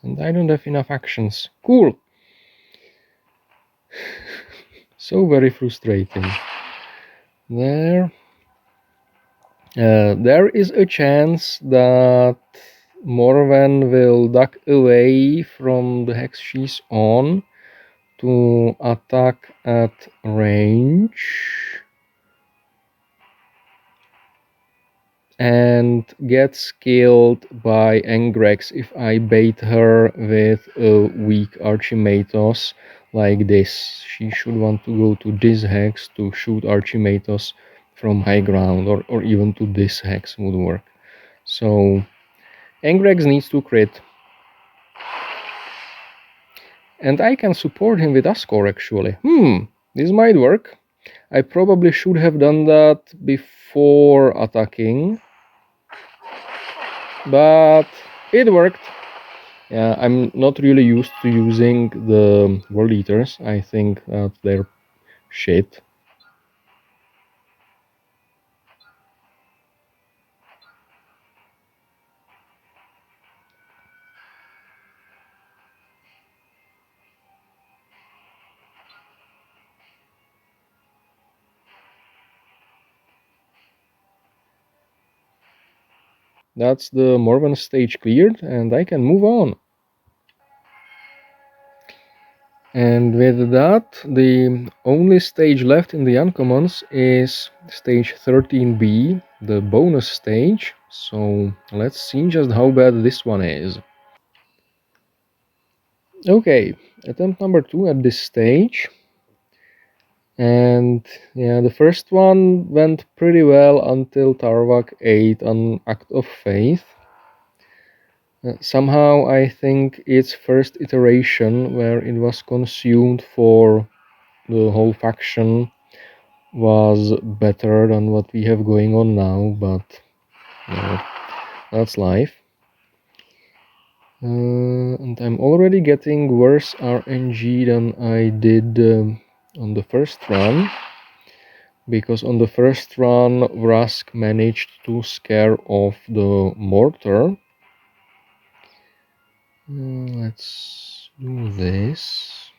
I don't have enough actions. Cool. So very frustrating. There. There is a chance that Morvenn will duck away from the hex she's on to attack at range and gets killed by Angrax if I bait her with a weak Archimatos like this. She should want to go to this hex to shoot Archimatos from high ground, or even to this hex would work. So Angrax needs to crit. And I can support him with Ascor actually. This might work. I probably should have done that before attacking, but it worked. Yeah, I'm not really used to using the World Eaters. I think that they're shit. That's the Morvenn stage cleared, and I can move on. And with that, the only stage left in the uncommons is stage 13B, the bonus stage. So let's see just how bad this one is. Okay, attempt number 2 at this stage. And yeah, the first one went pretty well until Tarvak ate an Act of Faith. Somehow I think its first iteration, where it was consumed for the whole faction, was better than what we have going on now, but yeah, that's life. And I'm already getting worse RNG than I did on the first run, because on the first run Vrask managed to scare off the mortar. Let's do this.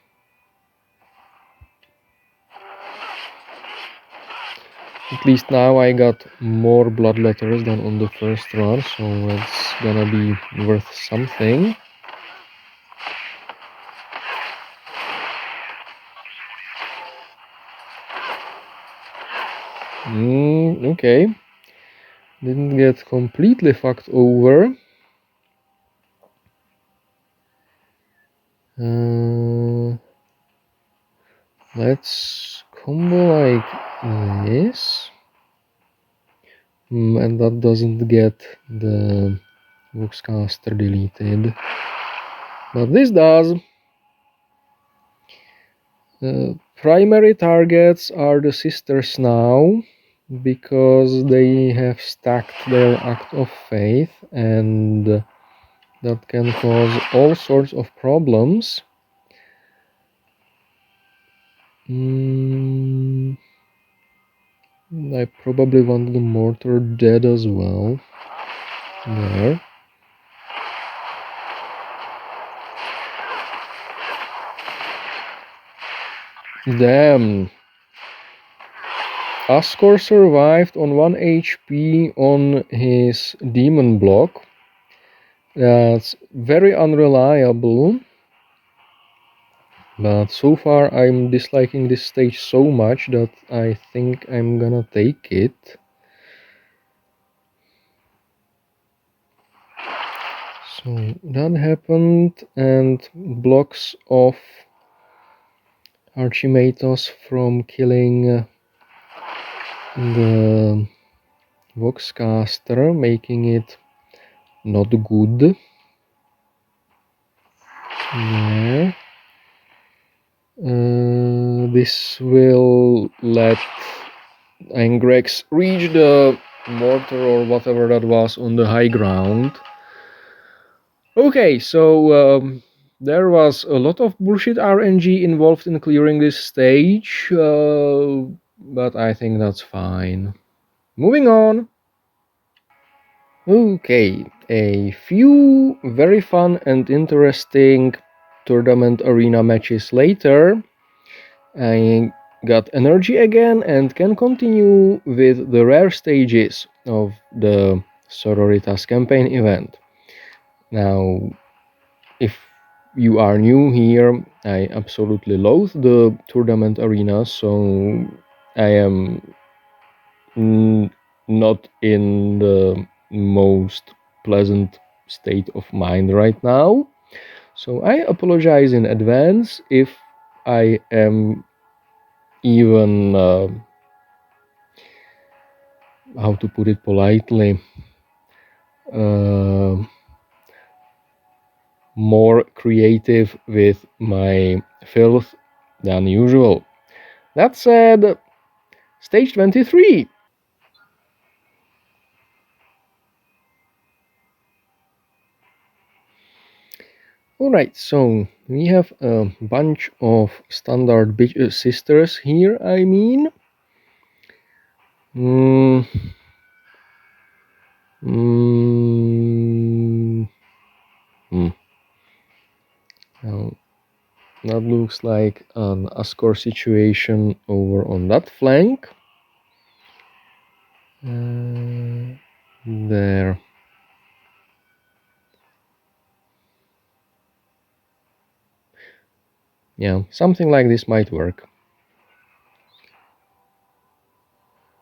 At least now I got more bloodletters than on the first run, so it's gonna be worth something. Okay. Didn't get completely fucked over. Let's combo like this. And that doesn't get the Voxcaster deleted. But this does. Primary targets are the sisters now, because they have stacked their Act of Faith, and that can cause all sorts of problems. I probably want the mortar dead as well. There. Damn. Ascor survived on 1 HP on his demon block, That's very unreliable. But so far I'm disliking this stage so much that I think I'm gonna take it. So that happened and blocks off Archimatos from killing the Voxcaster, making it not good. There. This will let Angrax reach the mortar or whatever that was on the high ground. Okay, so there was a lot of bullshit RNG involved in clearing this stage, but I think that's fine. Moving on. Okay, a few very fun and interesting tournament arena matches later, I got energy again and can continue with the rare stages of the Sororitas campaign event. Now, if you are new here, I absolutely loathe the tournament arena, so I am not in the most pleasant state of mind right now. So I apologize in advance if I am even, how to put it politely, more creative with my filth than usual. That said, stage 23. Alright, so we have a bunch of standard bitch sisters here, I mean. Now, that looks like an Ascor situation over on that flank. There. Yeah, something like this might work.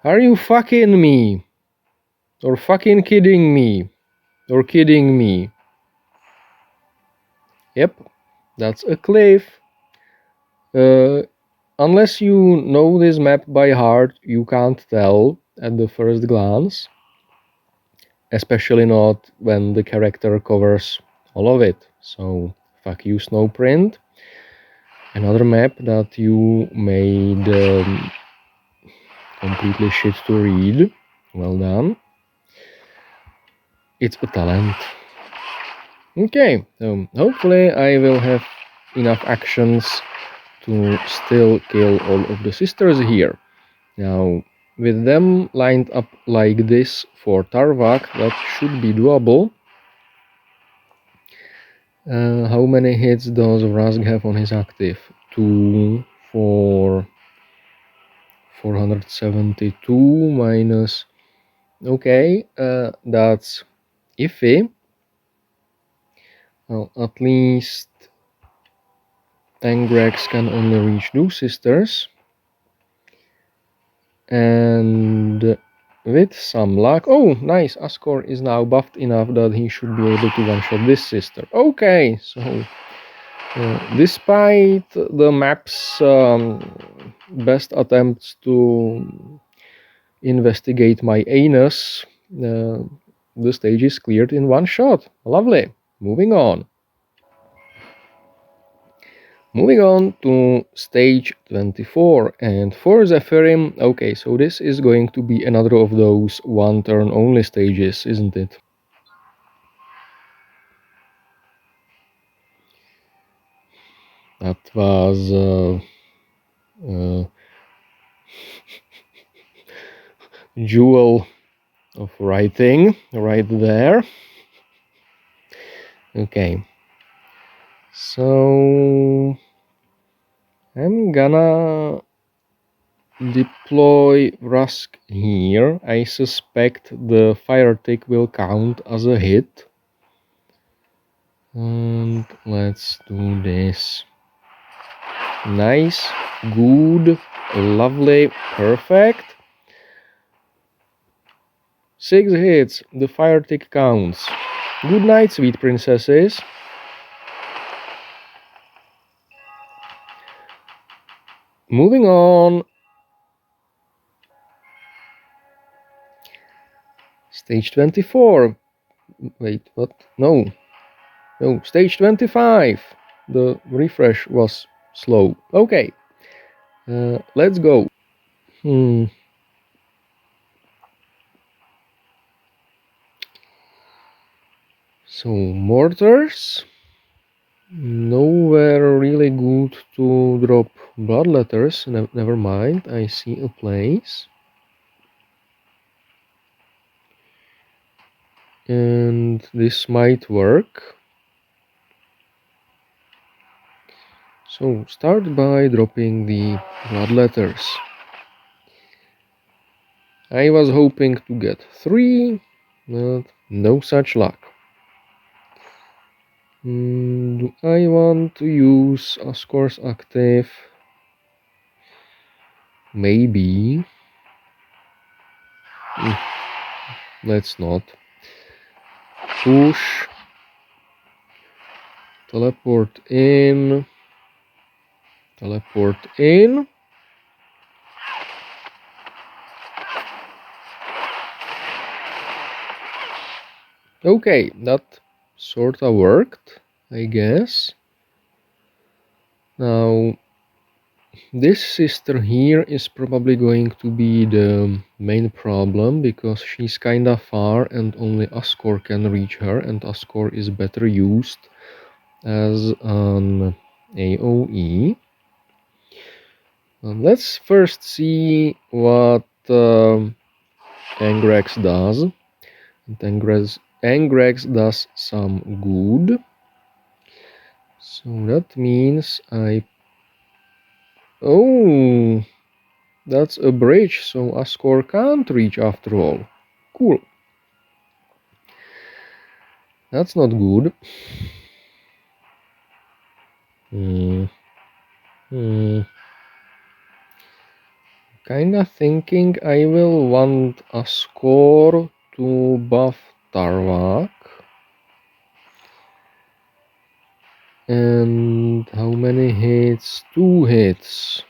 Are you fucking me? Or fucking kidding me? Or kidding me? Yep, that's a cliff. Unless you know this map by heart, you can't tell at the first glance. Especially not when the character covers all of it. So, fuck you, Snowprint. Another map that you made completely shit to read. Well done. It's a talent. Okay, so hopefully I will have enough actions to still kill all of the sisters here. Now, with them lined up like this for Tarvak, that should be doable. How many hits does Rask have on his active? 2, 4, 472 minus... Okay, that's iffy. Well, at least Angrax can only reach two sisters. And with some luck... Oh, nice! Ascor is now buffed enough that he should be able to one-shot this sister. Okay, so... despite the map's best attempts to investigate my anus, the stage is cleared in one shot. Lovely. Moving on. Moving on to stage 24, and for Zephyrim, okay, so this is going to be another of those one turn only stages, isn't it? That was jewel of writing right there. Okay, so I'm gonna deploy Rusk here. I suspect the fire tick will count as a hit. And let's do this. Nice, good, lovely, perfect. 6 hits, the fire tick counts. Good night, sweet princesses. Moving on. Stage 24. Wait, what? No, stage 25. The refresh was slow. Okay, let's go. So, mortars. Nowhere really good to drop bloodletters. Never mind, I see a place. And this might work. So start by dropping the bloodletters. I was hoping to get 3, but no such luck. Do I want to use Ascor's active? Maybe. Let's not. Push. Teleport in. Teleport in. Okay, that sorta worked, I guess. Now, this sister here is probably going to be the main problem because she's kinda far and only Ascor can reach her, and Ascor is better used as an AoE. Let's first see what Angrax does. Angrax does some good. So that means Oh, that's a bridge, so Ascor can't reach after all. Cool. That's not good. Kinda thinking I will want Ascor to buff Tarvak. And how many hits? 2 hits.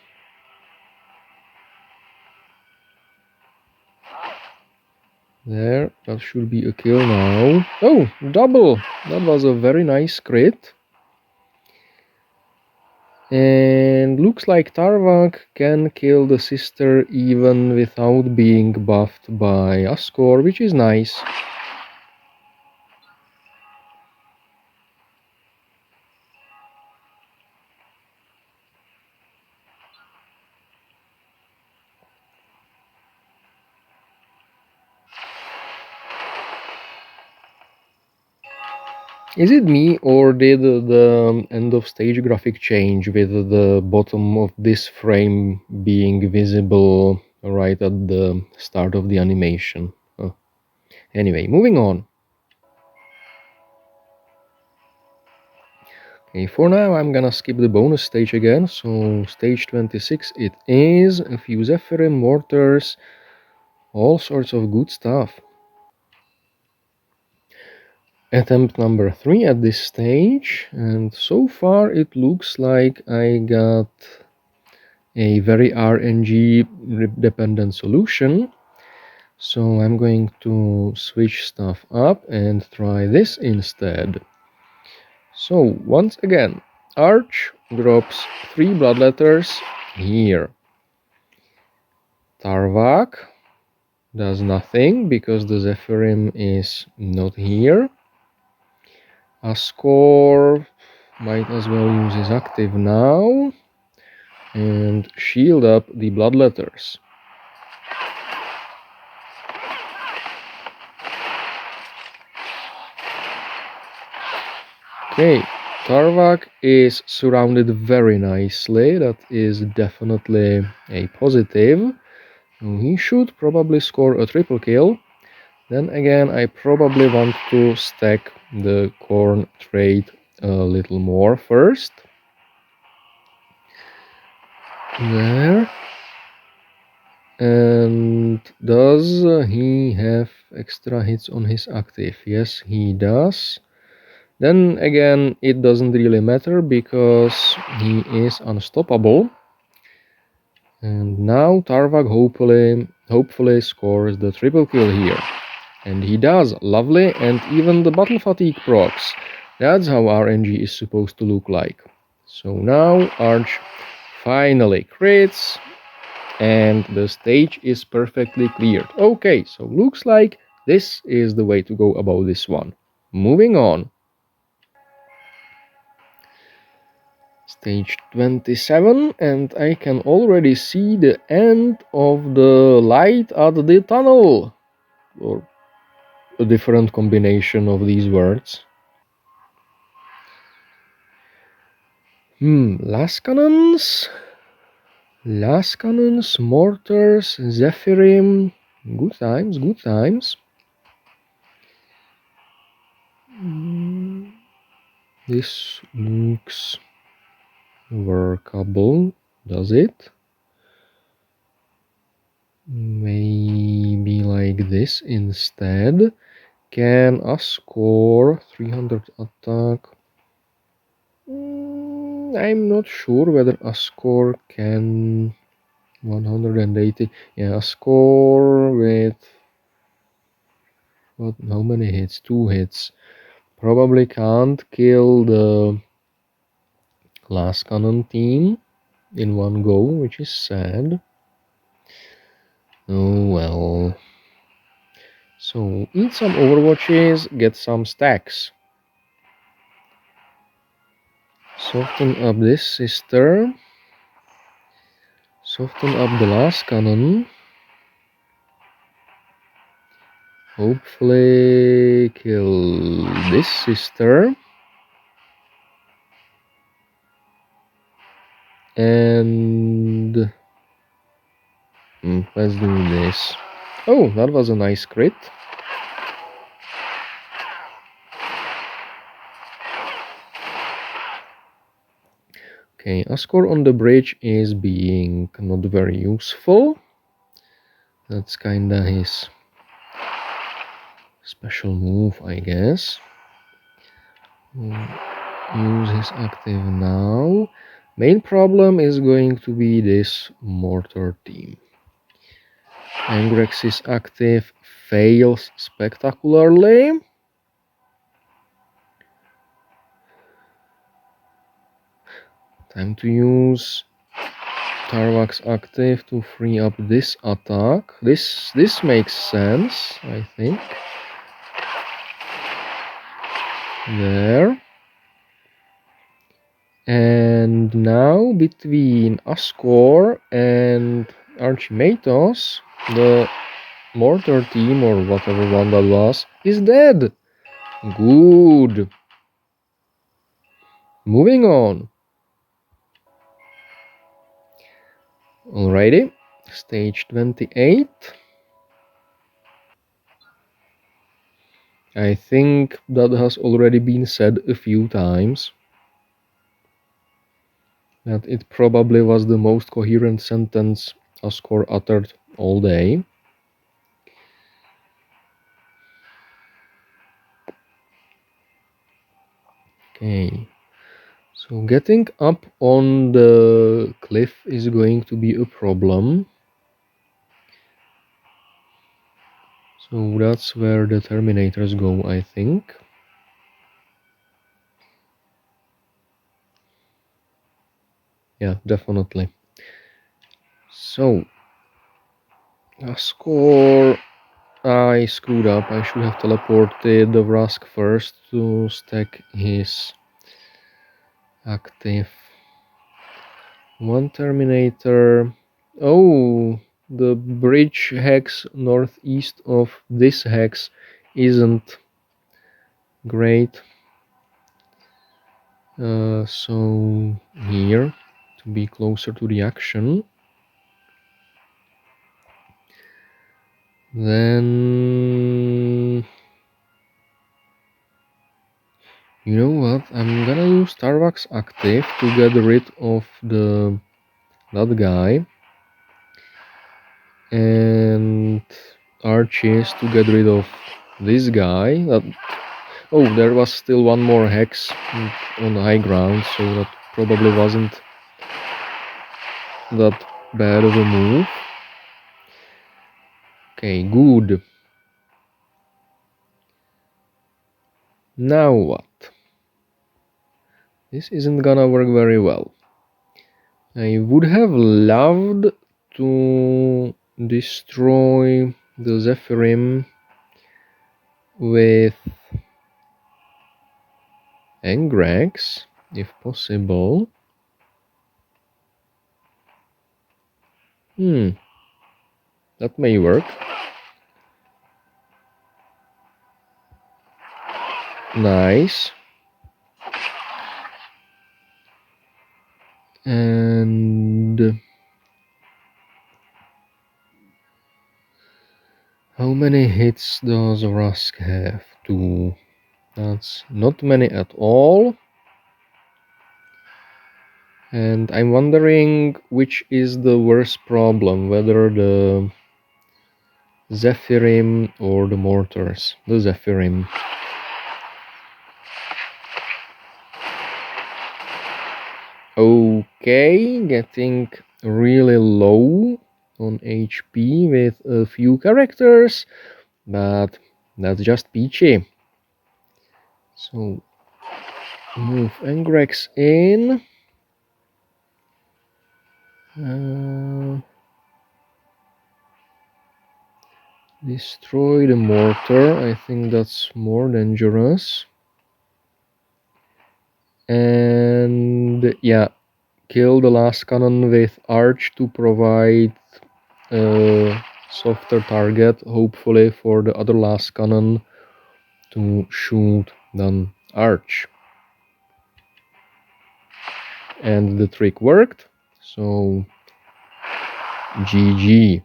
There, that should be a kill now. Oh, double! That was a very nice crit. And looks like Tarvak can kill the sister even without being buffed by Ascor, which is nice. Is it me, or did the end of stage graphic change with the bottom of this frame being visible right at the start of the animation? Oh. Anyway, moving on. Okay, for now I'm gonna skip the bonus stage again, so stage 26 it is, a few Zephyrim, mortars, all sorts of good stuff. Attempt number 3 at this stage, and so far it looks like I got a very RNG dependent solution. So I'm going to switch stuff up and try this instead. So once again, Arch drops 3 bloodletters here. Tarvak does nothing because the Zephyrim is not here. Ascor might as well use his active now and shield up the bloodletters. Okay, Tarvak is surrounded very nicely. That is definitely a positive. He should probably score a triple kill. Then again, I probably want to stack the corn trait a little more first. There. And does he have extra hits on his active? Yes, he does. Then again, it doesn't really matter because he is unstoppable. And now Tarvag hopefully scores the triple kill here. And he does, lovely, and even the battle fatigue procs. That's how RNG is supposed to look like. So now Arch finally crits, and the stage is perfectly cleared. Okay, so looks like this is the way to go about this one. Moving on. Stage 27, and I can already see the end of the light at the tunnel. Or a different combination of these words. Last cannons, mortars, Zephyrim. Good times, good times. This looks workable, does it? Maybe like this instead. Can a score 300 attack? I'm not sure whether a score can 180. Yeah, a score with what? How many hits? 2 hits. Probably can't kill the last cannon team in one go, which is sad. Oh well. So eat some overwatches, get some stacks. Soften up this sister. Soften up the last cannon. Hopefully kill this sister. And let's do this. Oh, that was a nice crit. Okay, a score on the bridge is being not very useful. That's kinda his special move, I guess. Use his active now. Main problem is going to be this mortar team. Angrax's active fails spectacularly. Time to use Tarvak's active to free up this attack. This makes sense, I think. There. And now between Ascor and Archimatos, the mortar team, or whatever one that was, is dead. Good. Moving on. Alrighty, stage 28. I think that has already been said a few times. That it probably was the most coherent sentence Ascor uttered all day. Okay, so getting up on the cliff is going to be a problem. So that's where the Terminators go, I think. Yeah, definitely. So, Ascor, I screwed up. I should have teleported the Vrask first to stack his active. One Terminator. Oh, the bridge hex northeast of this hex isn't great. So here, to be closer to the action. Then You know what? I'm gonna use Starbucks active to get rid of that guy, and Arches to get rid of this guy. Oh, there was still one more hex on the high ground, so that probably wasn't that bad of a move. Okay, good. Now what? This isn't gonna work very well. I would have loved to destroy the Zephyrim with Angrax, if possible. That may work. Nice. And how many hits does Rask have? 2. That's not many at all. And I'm wondering which is the worst problem, whether the Zephyrim or the mortars. The Zephyrim. Okay, getting really low on HP with a few characters, but that's just peachy. So move Angrax in. Destroy the mortar. I think that's more dangerous. And yeah, kill the last cannon with Arch to provide a softer target, hopefully, for the other last cannon to shoot than Arch. And the trick worked, so GG.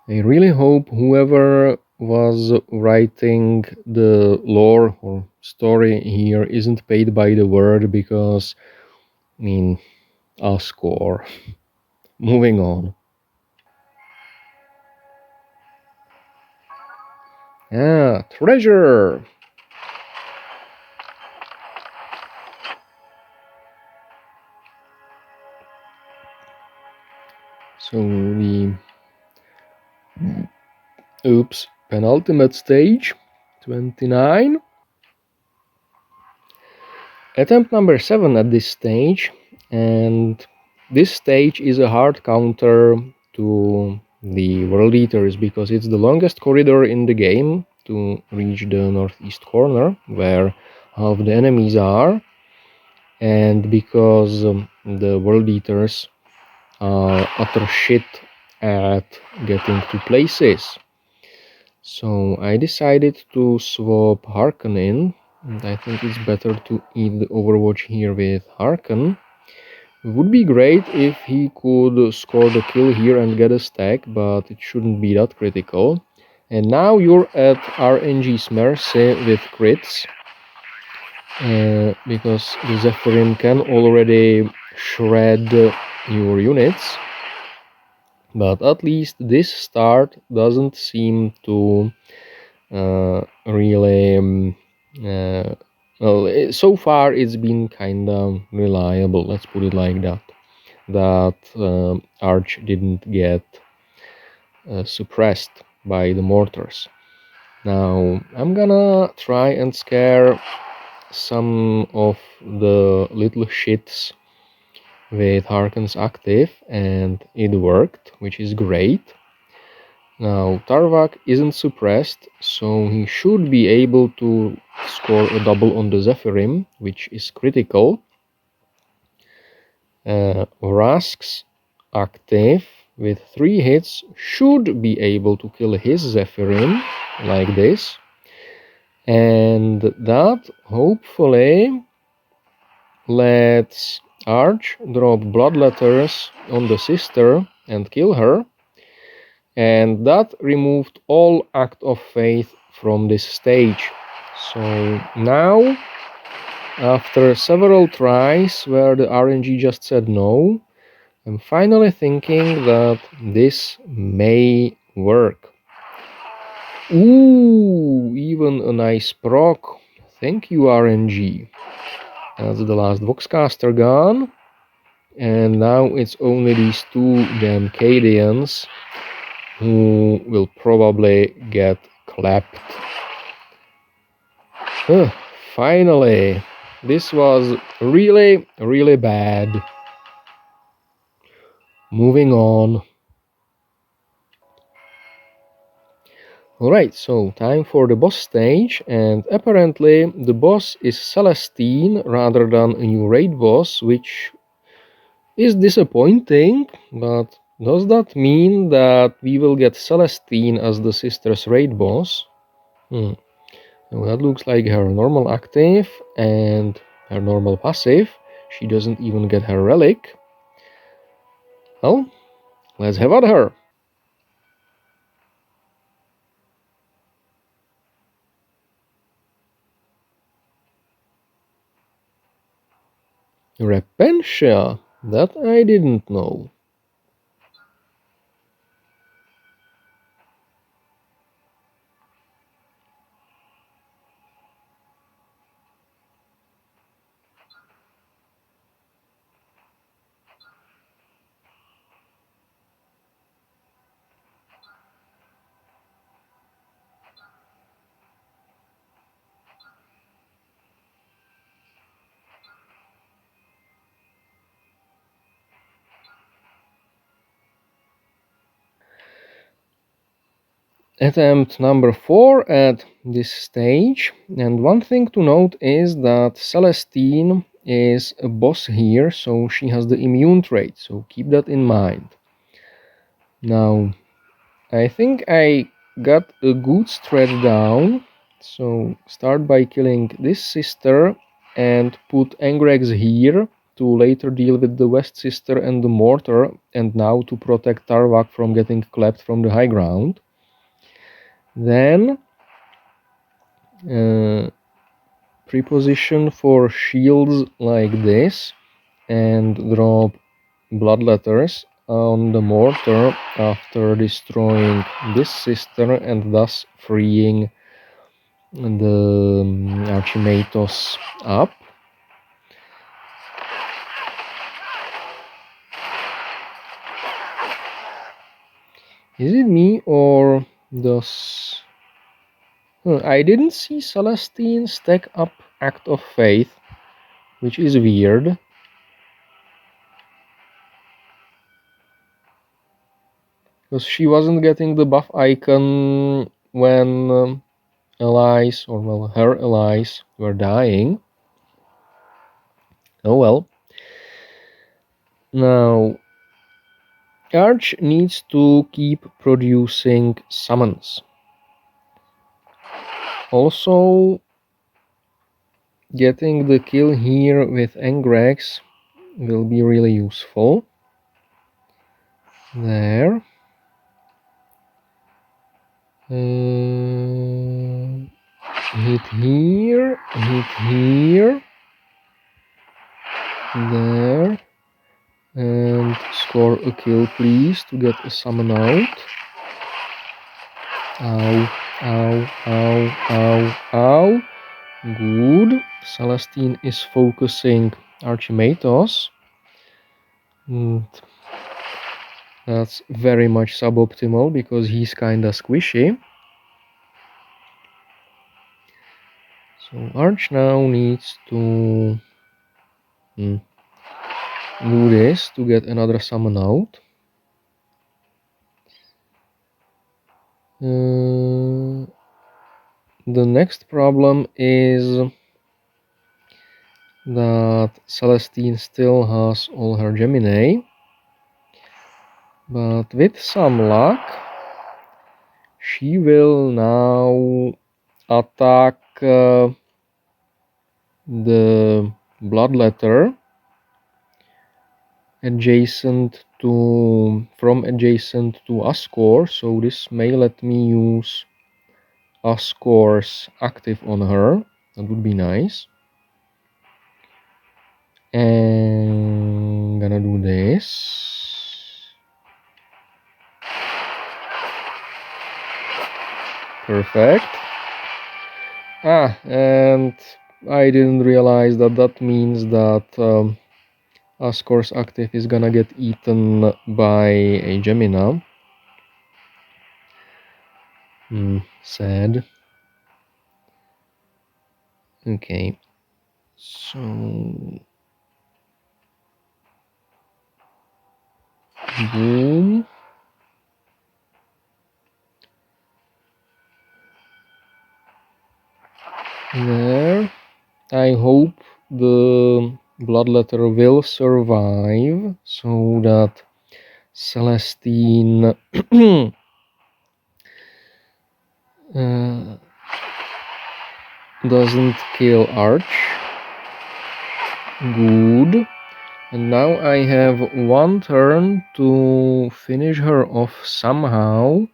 I really hope whoever was writing the lore or story here isn't paid by the word, because, I mean, a score. Moving on. Ah, treasure! So the penultimate stage, 29. Attempt number 7 at this stage, and this stage is a hard counter to the World Eaters because it's the longest corridor in the game to reach the northeast corner where half the enemies are, and because the World Eaters are utter shit at getting to places. So I decided to swap Haarken in, and I think it's better to eat the Overwatch here with Haarken. It would be great if he could score the kill here and get a stack, but it shouldn't be that critical. And now you're at RNG's mercy with crits, because the Zephyrim can already shred your units. But at least this start doesn't seem to really well, so far it's been kind of reliable, let's put it like that, Arch didn't get suppressed by the mortars. Now I'm gonna try and scare some of the little shits with Haarken's active, and it worked, which is great. Now Tarvak isn't suppressed, so he should be able to score a double on the Zephyrim, which is critical. Rask's active with 3 hits should be able to kill his Zephyrim, like this. And that hopefully lets Arch drop bloodletters on the sister and kill her, and that removed all act of faith from this stage. So now, after several tries where the RNG just said no, I'm finally thinking that this may work. Ooh, even a nice proc. Thank you, RNG. That's the last Voxcaster gone. And now it's only these two damn Cadians who will probably get clapped. Finally, this was really, really bad. Moving on. Alright, so time for the boss stage, and apparently the boss is Celestine rather than a new raid boss, which is disappointing, but does that mean that we will get Celestine as the sister's raid boss? Well, that looks like her normal active and her normal passive. She doesn't even get her relic. Well, let's have at her. Repentia? That I didn't know. Attempt number 4 at this stage, and one thing to note is that Celestine is a boss here, so she has the immune trait, so keep that in mind. Now, I think I got a good strat down, so start by killing this sister and put Angrax here to later deal with the West sister and the mortar, and now to protect Tarvak from getting clapped from the high ground. Then preposition for shields like this and drop bloodletters on the mortar after destroying this sister and thus freeing the Archimatos up. Is it me or does... I didn't see Celestine stack up Act of Faith, which is weird. Because she wasn't getting the buff icon when allies, or well, her allies were dying. Oh well. Now, Arch needs to keep producing summons. Also, getting the kill here with Angrax will be really useful. There. Hit here, hit here. There. And score a kill, please, to get a summon out. Ow, ow, ow, ow, ow. Good. Celestine is focusing Archimatos. And that's very much suboptimal because he's kinda squishy. So Arch now needs to do this to get another summon out. The next problem is that Celestine still has all her Gemini, but with some luck she will now attack the Bloodletter adjacent to Ascor, so this may let me use Ascor's active on her. That would be nice. And gonna do this. Perfect. And I didn't realize that means that Ascor's active is gonna get eaten by a Gemina. Sad. Okay. So boom. There. I hope the bloodletter will survive so that Celestine doesn't kill Arch. Good. And now I have one turn to finish her off somehow,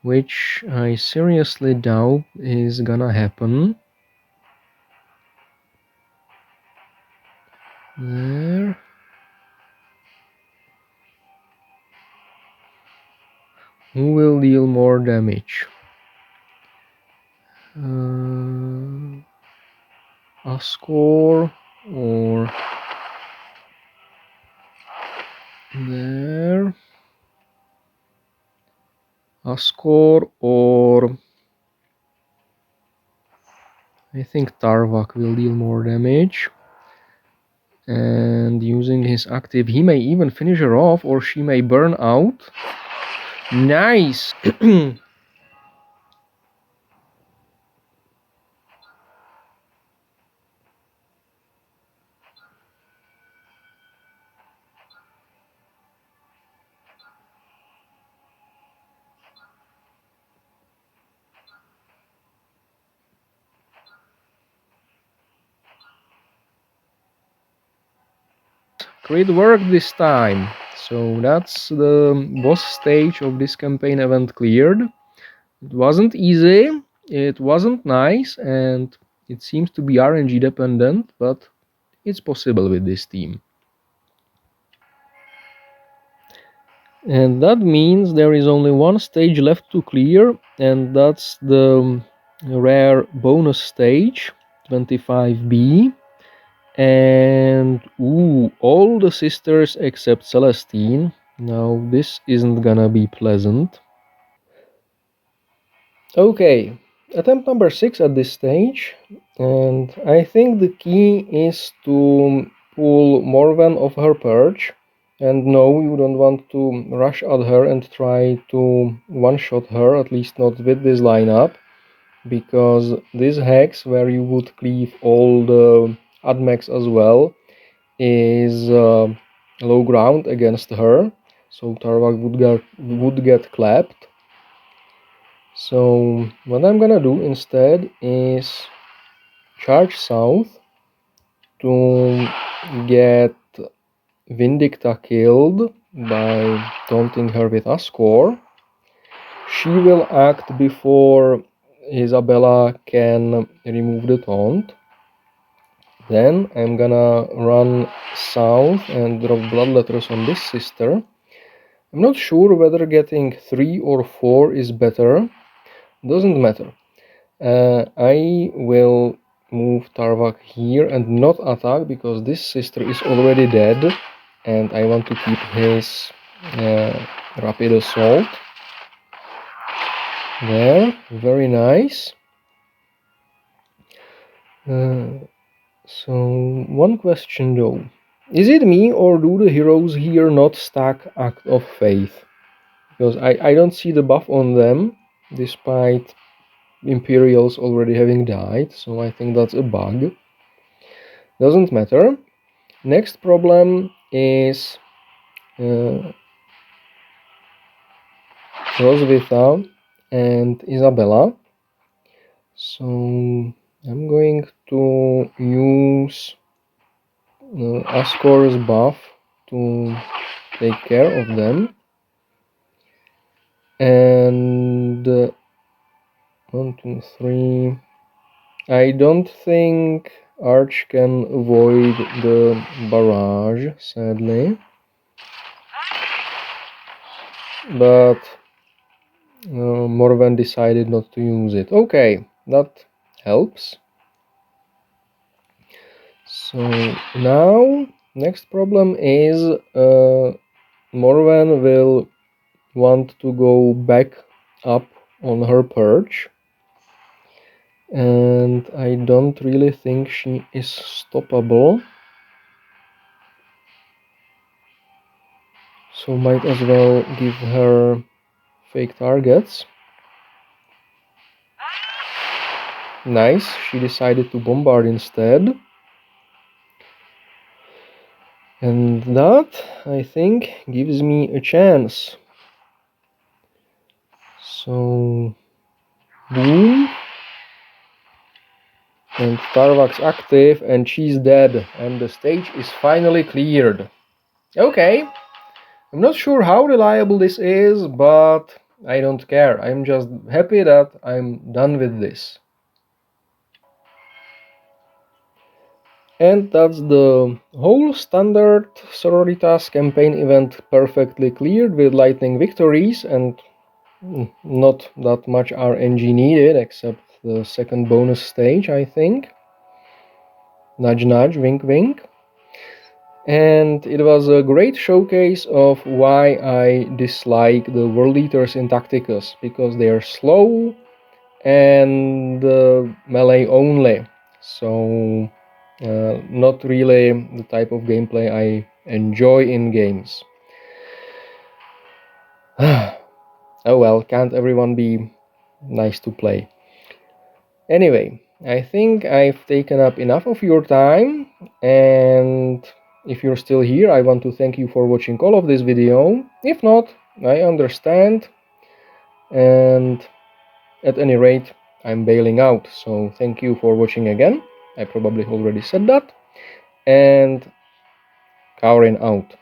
which I seriously doubt is gonna happen. There. Who will deal more damage? Ascor or there? Ascor or I think Tarvak will deal more damage. And using his active, he may even finish her off, or she may burn out. Nice! Great work this time. So that's the boss stage of this campaign event cleared. It wasn't easy, it wasn't nice, and it seems to be RNG dependent, but it's possible with this team. And that means there is only one stage left to clear, and that's the rare bonus stage, 25B. And all the sisters except Celestine. Now this isn't gonna be pleasant. Okay, attempt number 6 at this stage, and I think the key is to pull Morvenn off her perch. And no, you don't want to rush at her and try to one-shot her, at least not with this lineup, because this hex where you would cleave all the admechs as well is low ground against her, so Tarvak would get clapped. So what I'm gonna do instead is charge south to get Vindicta killed by taunting her with Ascor. She will act before Isabella can remove the taunt. Then I'm gonna run south and drop bloodletters on this sister. I'm not sure whether getting 3 or 4 is better. Doesn't matter. I will move Tarvak here and not attack because this sister is already dead and I want to keep his rapid assault. There, very nice. So one question though. Is it me or do the heroes here not stack Act of Faith? Because I don't see the buff on them despite Imperials already having died, so I think that's a bug. Doesn't matter. Next problem is Roswitha and Isabella. So I'm going to use Ascor's buff to take care of them. And 1, 2, 3. I don't think Arch can avoid the barrage, sadly. But Morvenn decided not to use it. Okay, that helps. So now, next problem is Morvenn will want to go back up on her perch. And I don't really think she is stoppable. So might as well give her fake targets. Nice, she decided to bombard instead. And that, I think, gives me a chance. So, boom. And Tarvak's active and she's dead. And the stage is finally cleared. Okay. I'm not sure how reliable this is, but I don't care. I'm just happy that I'm done with this. And that's the whole standard Sororitas campaign event perfectly cleared with lightning victories, and not that much RNG needed except the second bonus stage, I think. Nudge nudge, wink wink. And it was a great showcase of why I dislike the World Eaters in Tacticus, because they are slow and melee only. So not really the type of gameplay I enjoy in games. Oh well, can't everyone be nice to play? Anyway, I think I've taken up enough of your time, and if you're still here, I want to thank you for watching all of this video. If not, I understand, and at any rate, I'm bailing out, so thank you for watching again. I probably already said that, and Kaurin out.